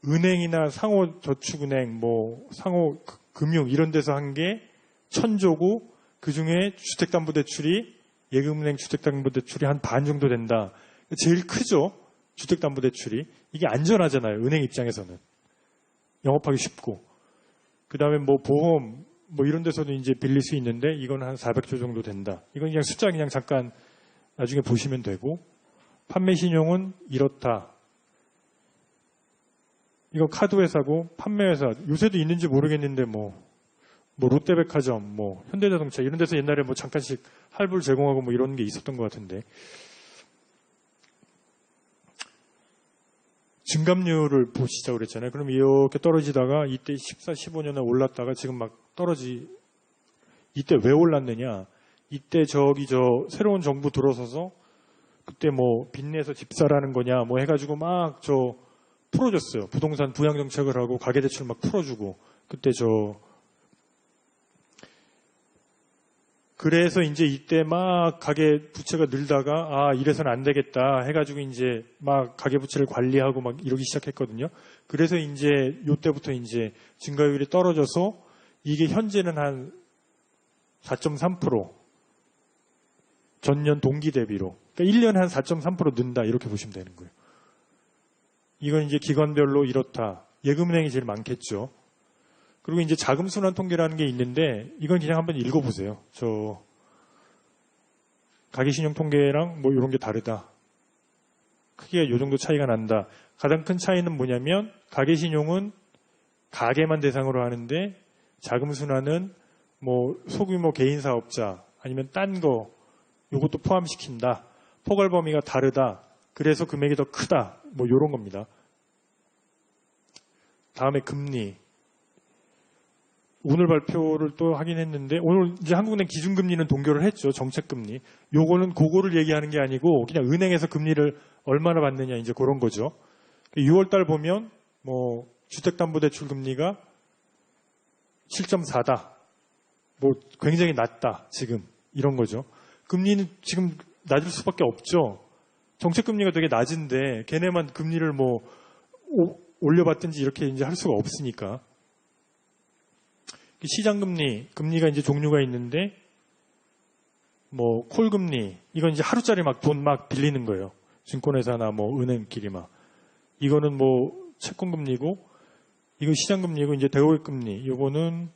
은행이나 상호저축은행, 뭐 상호금융 이런 데서 한 게 1,000조고 그중에 주택담보대출이 예금은행 주택담보대출이 한 반 정도 된다. 제일 크죠. 주택담보대출이. 이게 안전하잖아요. 은행 입장에서는. 영업하기 쉽고. 그 다음에 뭐 보험 뭐 이런 데서도 이제 빌릴 수 있는데 이건 한 400조 정도 된다. 이건 그냥 숫자 그냥 잠깐 나중에 보시면 되고 판매 신용은 이렇다. 이거 카드 회사고 판매 회사 요새도 있는지 모르겠는데 뭐 롯데백화점, 뭐 현대자동차 이런 데서 옛날에 뭐 잠깐씩 할부를 제공하고 뭐 이런 게 있었던 것 같은데 증감률을 보시자고 그랬잖아요. 그럼 이렇게 떨어지다가 이때 14, 15년에 올랐다가 지금 막 이때 왜 올랐느냐? 이때 새로운 정부 들어서서 그때 뭐 빚내서 집 사라는 거냐 뭐 해가지고 막 저 풀어줬어요. 부동산 부양 정책을 하고 가계대출 막 풀어주고 그때 그래서 이제 이때 막 가계 부채가 늘다가 이래서는 안 되겠다 해가지고 이제 막 가계 부채를 관리하고 막 이러기 시작했거든요. 그래서 이제 요때부터 이제 증가율이 떨어져서 이게 현재는 한 4.3% 전년 동기 대비로 그러니까 1년에 한 4.3% 는다 이렇게 보시면 되는 거예요. 이건 이제 기관별로 이렇다. 예금은행이 제일 많겠죠. 그리고 이제 자금순환 통계라는 게 있는데 이건 그냥 한번 읽어보세요. 가계신용 통계랑 뭐 이런 게 다르다. 크게 요 정도 차이가 난다. 가장 큰 차이는 뭐냐면 가계신용은 가계만 대상으로 하는데 자금순환은 뭐 소규모 개인 사업자 아니면 딴 거 요것도 포함시킨다. 포괄 범위가 다르다. 그래서 금액이 더 크다. 뭐 이런 겁니다. 다음에 금리. 오늘 발표를 또 하긴 했는데 오늘 이제 한국은행 기준금리는 동결을 했죠. 정책금리. 요거는 그거를 얘기하는 게 아니고 그냥 은행에서 금리를 얼마나 받느냐 이제 그런 거죠. 6월 달 보면 뭐 주택담보대출 금리가 7.4다. 뭐 굉장히 낮다. 지금 이런 거죠. 금리는 지금 낮을 수밖에 없죠. 정책금리가 되게 낮은데 걔네만 금리를 뭐 올려받든지 이렇게 이제 할 수가 없으니까. 시장금리, 금리가 이제 종류가 있는데, 뭐, 콜금리, 이건 이제 하루짜리 막 돈 막 빌리는 거예요. 증권회사나 뭐, 은행끼리 막. 이거는 뭐, 채권금리고, 이거 시장금리고, 이제 대고액금리, 이거는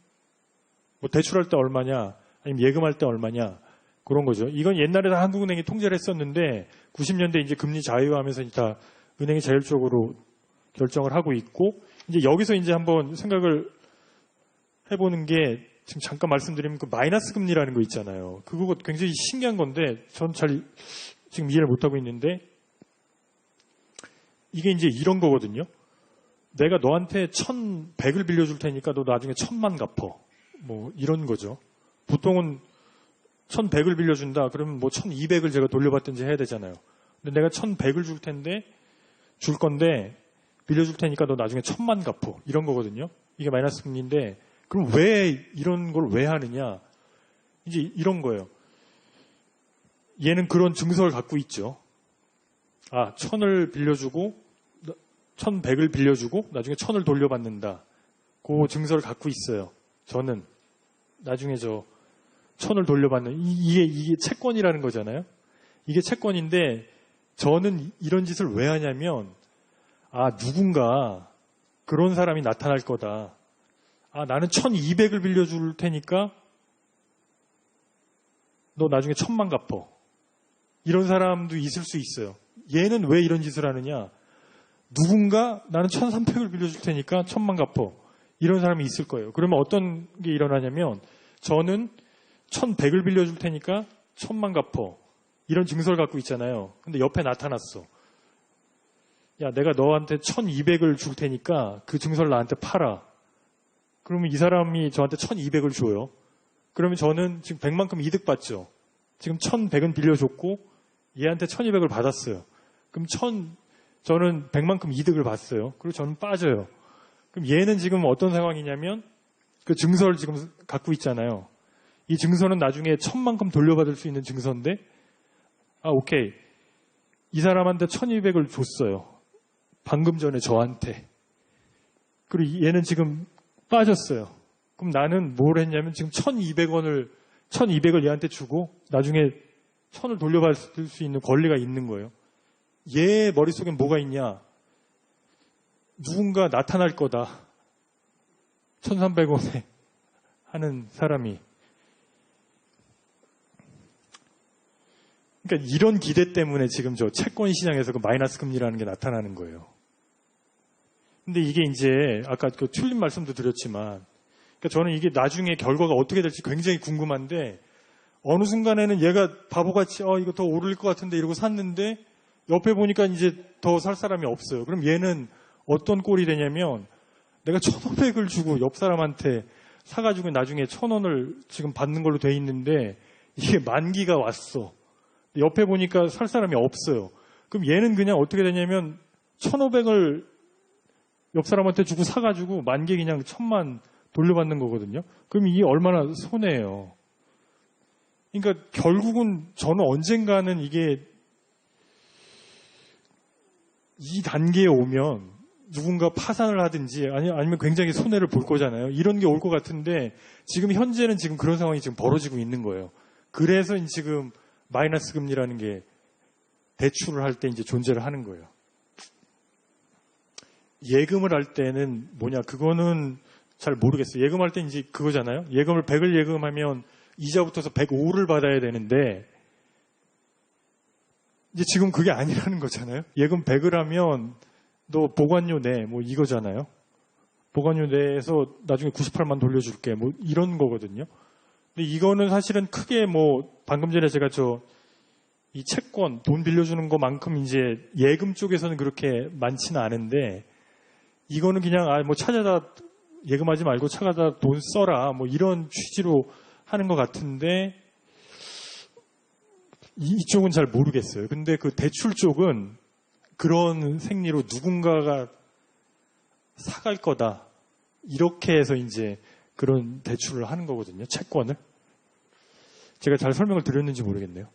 뭐, 대출할 때 얼마냐, 아니면 예금할 때 얼마냐, 그런 거죠. 이건 옛날에 다 한국은행이 통제를 했었는데, 90년대 이제 금리 자유화하면서 다 은행이 자율적으로 결정을 하고 있고, 이제 여기서 이제 한번 생각을 해보는 게 지금 잠깐 말씀드리면 그 마이너스 금리라는 거 있잖아요. 그거 굉장히 신기한 건데 전 잘 지금 이해를 못하고 있는데 이게 이제 이런 거거든요. 내가 너한테 1,100을 빌려줄 테니까 너 나중에 1,000만 갚어. 뭐 이런 거죠. 보통은 1,100을 빌려준다. 그러면 뭐 1,200을 제가 돌려받든지 해야 되잖아요. 근데 내가 1,100을 줄 건데 빌려줄 테니까 너 나중에 1,000만 갚어. 이런 거거든요. 이게 마이너스 금리인데 그럼 왜 이런 걸 왜 하느냐? 이제 이런 거예요. 얘는 그런 증서를 갖고 있죠. 1,000을 빌려주고 1,100을 빌려주고 나중에 1,000을 돌려받는다. 그 증서를 갖고 있어요. 저는 나중에 1,000을 돌려받는 이게 채권이라는 거잖아요. 이게 채권인데 저는 이런 짓을 왜 하냐면 누군가 그런 사람이 나타날 거다. 나는 1,200을 빌려줄 테니까 너 나중에 1,000만 갚어. 이런 사람도 있을 수 있어요. 얘는 왜 이런 짓을 하느냐? 누군가 나는 1,300을 빌려줄 테니까 1,000만 갚어. 이런 사람이 있을 거예요. 그러면 어떤 게 일어나냐면 저는 1,100을 빌려줄 테니까 1,000만 갚어. 이런 증서를 갖고 있잖아요. 근데 옆에 나타났어. 야, 내가 너한테 1,200을 줄 테니까 그 증서를 나한테 팔아. 그러면 이 사람이 저한테 1,200을 줘요. 그러면 저는 지금 100만큼 이득 받죠. 지금 1,100은 빌려줬고 얘한테 1,200을 받았어요. 그럼 저는 100만큼 이득을 봤어요. 그리고 저는 빠져요. 그럼 얘는 지금 어떤 상황이냐면 그 증서를 지금 갖고 있잖아요. 이 증서는 나중에 1,000만큼 돌려받을 수 있는 증서인데 오케이. 이 사람한테 1,200을 줬어요. 방금 전에 저한테. 그리고 얘는 지금 빠졌어요. 그럼 나는 뭘 했냐면 지금 1,200을 얘한테 주고 나중에 1,000을 돌려받을 수 있는 권리가 있는 거예요. 얘 머릿속엔 뭐가 있냐? 누군가 나타날 거다. 1,300원에 하는 사람이. 그러니까 이런 기대 때문에 지금 저 채권 시장에서 그 마이너스 금리라는 게 나타나는 거예요. 근데 이게 이제 아까 그 튤립 말씀도 드렸지만 그러니까 저는 이게 나중에 결과가 어떻게 될지 굉장히 궁금한데 어느 순간에는 얘가 바보같이 이거 더 오를 것 같은데 이러고 샀는데 옆에 보니까 이제 더 살 사람이 없어요. 그럼 얘는 어떤 꼴이 되냐면 내가 1,500을 주고 옆 사람한테 사가지고 나중에 1,000원을 지금 받는 걸로 돼 있는데 이게 만기가 왔어. 옆에 보니까 살 사람이 없어요. 그럼 얘는 그냥 어떻게 되냐면 1,500을 옆 사람한테 주고 사가지고 10,000개 그냥 1,000만 돌려받는 거거든요. 그럼 이게 얼마나 손해예요. 그러니까 결국은 저는 언젠가는 이게 이 단계에 오면 누군가 파산을 하든지 아니면 굉장히 손해를 볼 거잖아요. 이런 게 올 것 같은데 지금 현재는 지금 그런 상황이 지금 벌어지고 있는 거예요. 그래서 지금 마이너스 금리라는 게 대출을 할 때 이제 존재를 하는 거예요. 예금을 할 때는 뭐냐, 그거는 잘 모르겠어요. 예금할 때 이제 그거잖아요. 예금을 100을 예금하면 이자부터서 105를 받아야 되는데 이제 지금 그게 아니라는 거잖아요. 예금 100을 하면 너 보관료 내, 뭐 이거잖아요. 보관료 내에서 나중에 98만 돌려줄게, 뭐 이런 거거든요. 근데 이거는 사실은 크게 뭐 방금 전에 제가 이 채권, 돈 빌려주는 것만큼 이제 예금 쪽에서는 그렇게 많지는 않은데 이거는 그냥 뭐 찾아다 예금하지 말고 찾아다 돈 써라, 뭐 이런 취지로 하는 것 같은데 이쪽은 잘 모르겠어요. 근데 그 대출 쪽은 그런 생리로 누군가가 사갈 거다. 이렇게 해서 이제 그런 대출을 하는 거거든요. 채권을. 제가 잘 설명을 드렸는지 모르겠네요.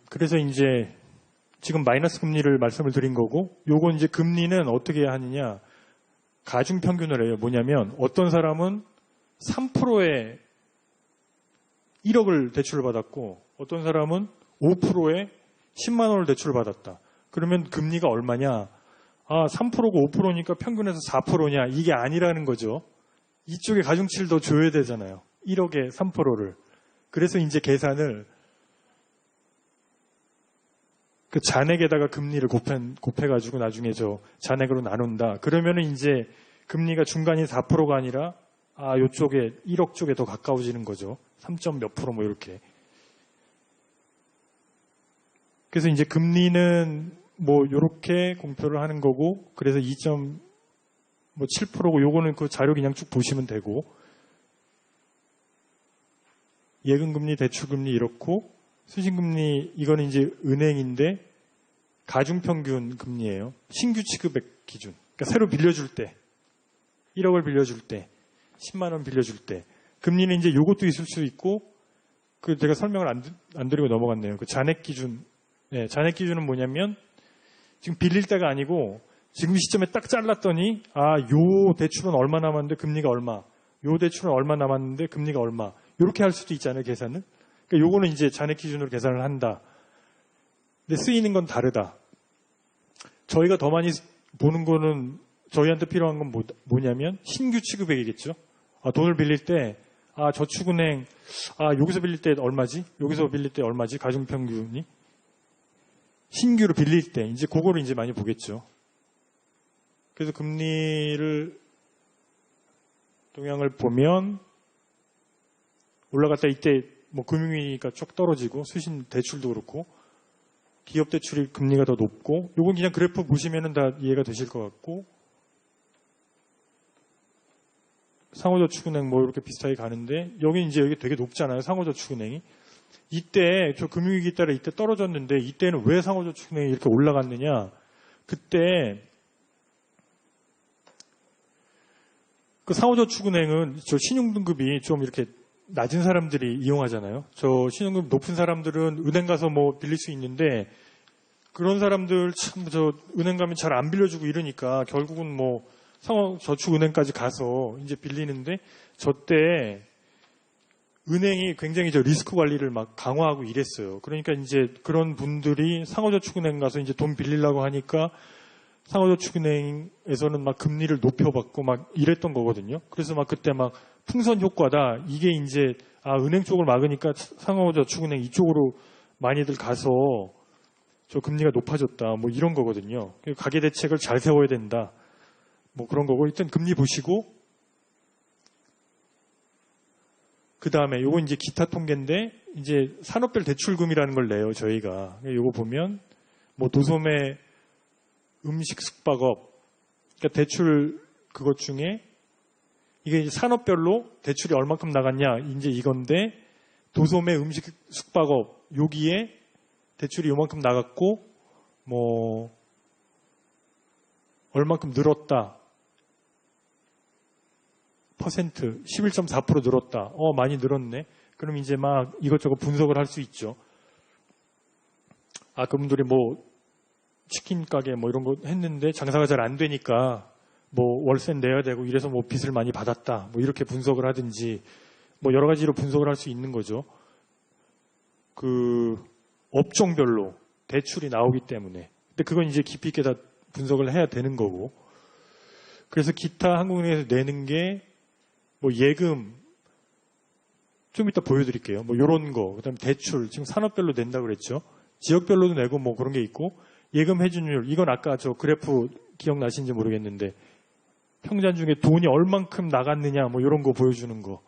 그래서 이제 지금 마이너스 금리를 말씀을 드린 거고, 요거 이제 금리는 어떻게 하느냐. 가중평균을 해요. 뭐냐면 어떤 사람은 3%에 1억을 대출을 받았고 어떤 사람은 5%에 10만 원을 대출을 받았다. 그러면 금리가 얼마냐? 3%고 5%니까 평균에서 4%냐? 이게 아니라는 거죠. 이쪽에 가중치를 더 줘야 되잖아요. 1억에 3%를. 그래서 이제 계산을 그 잔액에다가 금리를 곱해가지고 나중에 잔액으로 나눈다. 그러면은 이제 금리가 중간이 4%가 아니라 요쪽에 1억 쪽에 더 가까워지는 거죠. 3점 몇 프로 뭐 이렇게. 그래서 이제 금리는 뭐 요렇게 공표를 하는 거고, 그래서 2.7%고 요거는 그 자료 그냥 쭉 보시면 되고, 예금금리, 대출금리 이렇고, 수신금리 이거는 이제 은행인데 가중평균 금리예요. 신규 취급액 기준. 그러니까 새로 빌려줄 때 1억을 빌려줄 때 10만 원 빌려줄 때 금리는 이제 요것도 있을 수 있고, 그 제가 설명을 안 드리고 넘어갔네요. 그 잔액 기준. 네, 잔액 기준은 뭐냐면 지금 빌릴 때가 아니고 지금 시점에 딱 잘랐더니 요 대출은 얼마 남았는데 금리가 얼마, 요 대출은 얼마 남았는데 금리가 얼마, 이렇게 할 수도 있잖아요. 계산을. 그러니까 요거는 이제 잔액 기준으로 계산을 한다. 근데 쓰이는 건 다르다. 저희가 더 많이 보는 거는 저희한테 필요한 건 뭐냐면 신규 취급액이겠죠. 돈을 빌릴 때 저축은행 여기서 빌릴 때 얼마지? 여기서 빌릴 때 얼마지? 가중평균이 신규로 빌릴 때 이제 그거를 이제 많이 보겠죠. 그래서 금리를 동향을 보면 올라갔다 이때 뭐 금융위기가 쭉 떨어지고 수신 대출도 그렇고 기업 대출이 금리가 더 높고, 요건 그냥 그래프 보시면은 다 이해가 되실 것 같고, 상호저축은행 뭐 이렇게 비슷하게 가는데 여기 되게 높잖아요. 상호저축은행이. 이때 저 금융위기 따라 이때 떨어졌는데 이때는 왜 상호저축은행이 이렇게 올라갔느냐? 그때 그 상호저축은행은 저 신용등급이 좀 이렇게 낮은 사람들이 이용하잖아요. 저 신용금 높은 사람들은 은행 가서 뭐 빌릴 수 있는데 그런 사람들 참 은행 가면 잘 안 빌려주고 이러니까 결국은 뭐 상호저축은행까지 가서 이제 빌리는데 저때 은행이 굉장히 리스크 관리를 막 강화하고 이랬어요. 그러니까 이제 그런 분들이 상호저축은행 가서 이제 돈 빌리려고 하니까 상호저축은행에서는 막 금리를 높여받고 막 이랬던 거거든요. 그래서 막 그때 막 풍선 효과다. 이게 이제 은행 쪽을 막으니까 상호저축은행 이쪽으로 많이들 가서 저 금리가 높아졌다. 뭐 이런 거거든요. 가계 대책을 잘 세워야 된다. 뭐 그런 거고, 일단 금리 보시고 그 다음에 요거 이제 기타 통계인데 이제 산업별 대출금이라는 걸 내요. 저희가 요거 보면 뭐 도소매, 음식, 숙박업, 그러니까 대출 그것 중에 이게 이제 산업별로 대출이 얼만큼 나갔냐, 이제 이건데, 도소매 음식 숙박업, 여기에 대출이 요만큼 나갔고, 뭐, 얼만큼 늘었다. 퍼센트, 11.4% 늘었다. 많이 늘었네. 그럼 이제 막 이것저것 분석을 할 수 있죠. 그분들이 뭐, 치킨 가게 뭐 이런 거 했는데 장사가 잘 안 되니까 뭐 월세 내야 되고 이래서 뭐 빚을 많이 받았다. 뭐 이렇게 분석을 하든지 뭐 여러 가지로 분석을 할 수 있는 거죠. 그 업종별로 대출이 나오기 때문에. 근데 그건 이제 깊이 있게 다 분석을 해야 되는 거고. 그래서 기타 한국은행에서 내는 게 뭐 예금 좀 이따 보여드릴게요. 뭐 요런 거. 그다음에 대출 지금 산업별로 낸다고 그랬죠. 지역별로도 내고 뭐 그런 게 있고 예금 회전율 이건 아까 저 그래프 기억나시는지 모르겠는데 평잔 중에 돈이 얼만큼 나갔느냐 뭐 이런 거 보여주는 거.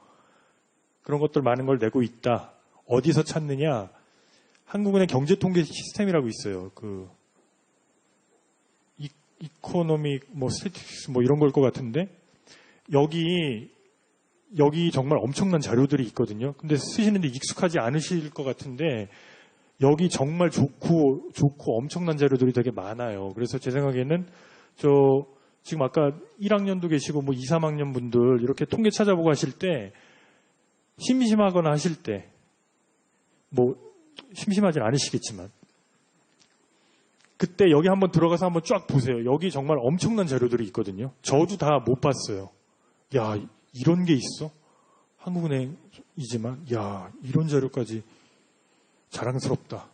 그런 것들 많은 걸 내고 있다. 어디서 찾느냐? 한국은행 경제통계 시스템이라고 있어요. 그 이코노믹 뭐 스태티스틱스 뭐 이런 걸 것 같은데 여기 정말 엄청난 자료들이 있거든요. 근데 쓰시는데 익숙하지 않으실 것 같은데 여기 정말 좋고 엄청난 자료들이 되게 많아요. 그래서 제 생각에는 지금 아까 1학년도 계시고 뭐 2, 3학년 분들 이렇게 통계 찾아보고 하실 때 심심하거나 하실 때 뭐 심심하진 않으시겠지만 그때 여기 한번 들어가서 한번 쫙 보세요. 여기 정말 엄청난 자료들이 있거든요. 저도 다 못 봤어요. 야, 이런 게 있어? 한국은행이지만 야, 이런 자료까지 자랑스럽다.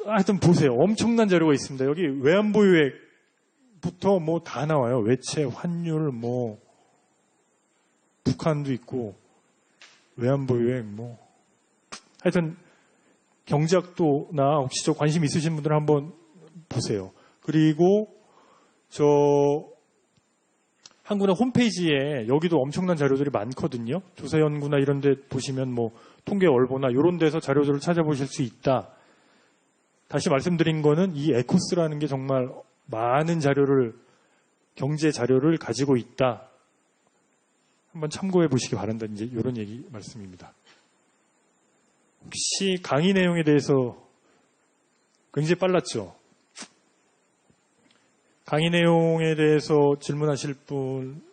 하여튼 보세요. 엄청난 자료가 있습니다. 여기 외환보유액부터 뭐 다 나와요. 외채, 환율, 뭐 북한도 있고 외환보유액 뭐 하여튼 경제학도나 혹시 저 관심 있으신 분들은 한번 보세요. 그리고 한국은행 홈페이지에 여기도 엄청난 자료들이 많거든요. 조사연구나 이런 데 보시면 뭐 통계월보나 이런 데서 자료들을 찾아보실 수 있다. 다시 말씀드린 거는 이 에코스라는 게 정말 많은 경제 자료를 가지고 있다. 한번 참고해 보시기 바란다. 이제 이런 얘기 말씀입니다. 혹시 강의 내용에 대해서 굉장히 빨랐죠? 강의 내용에 대해서 질문하실 분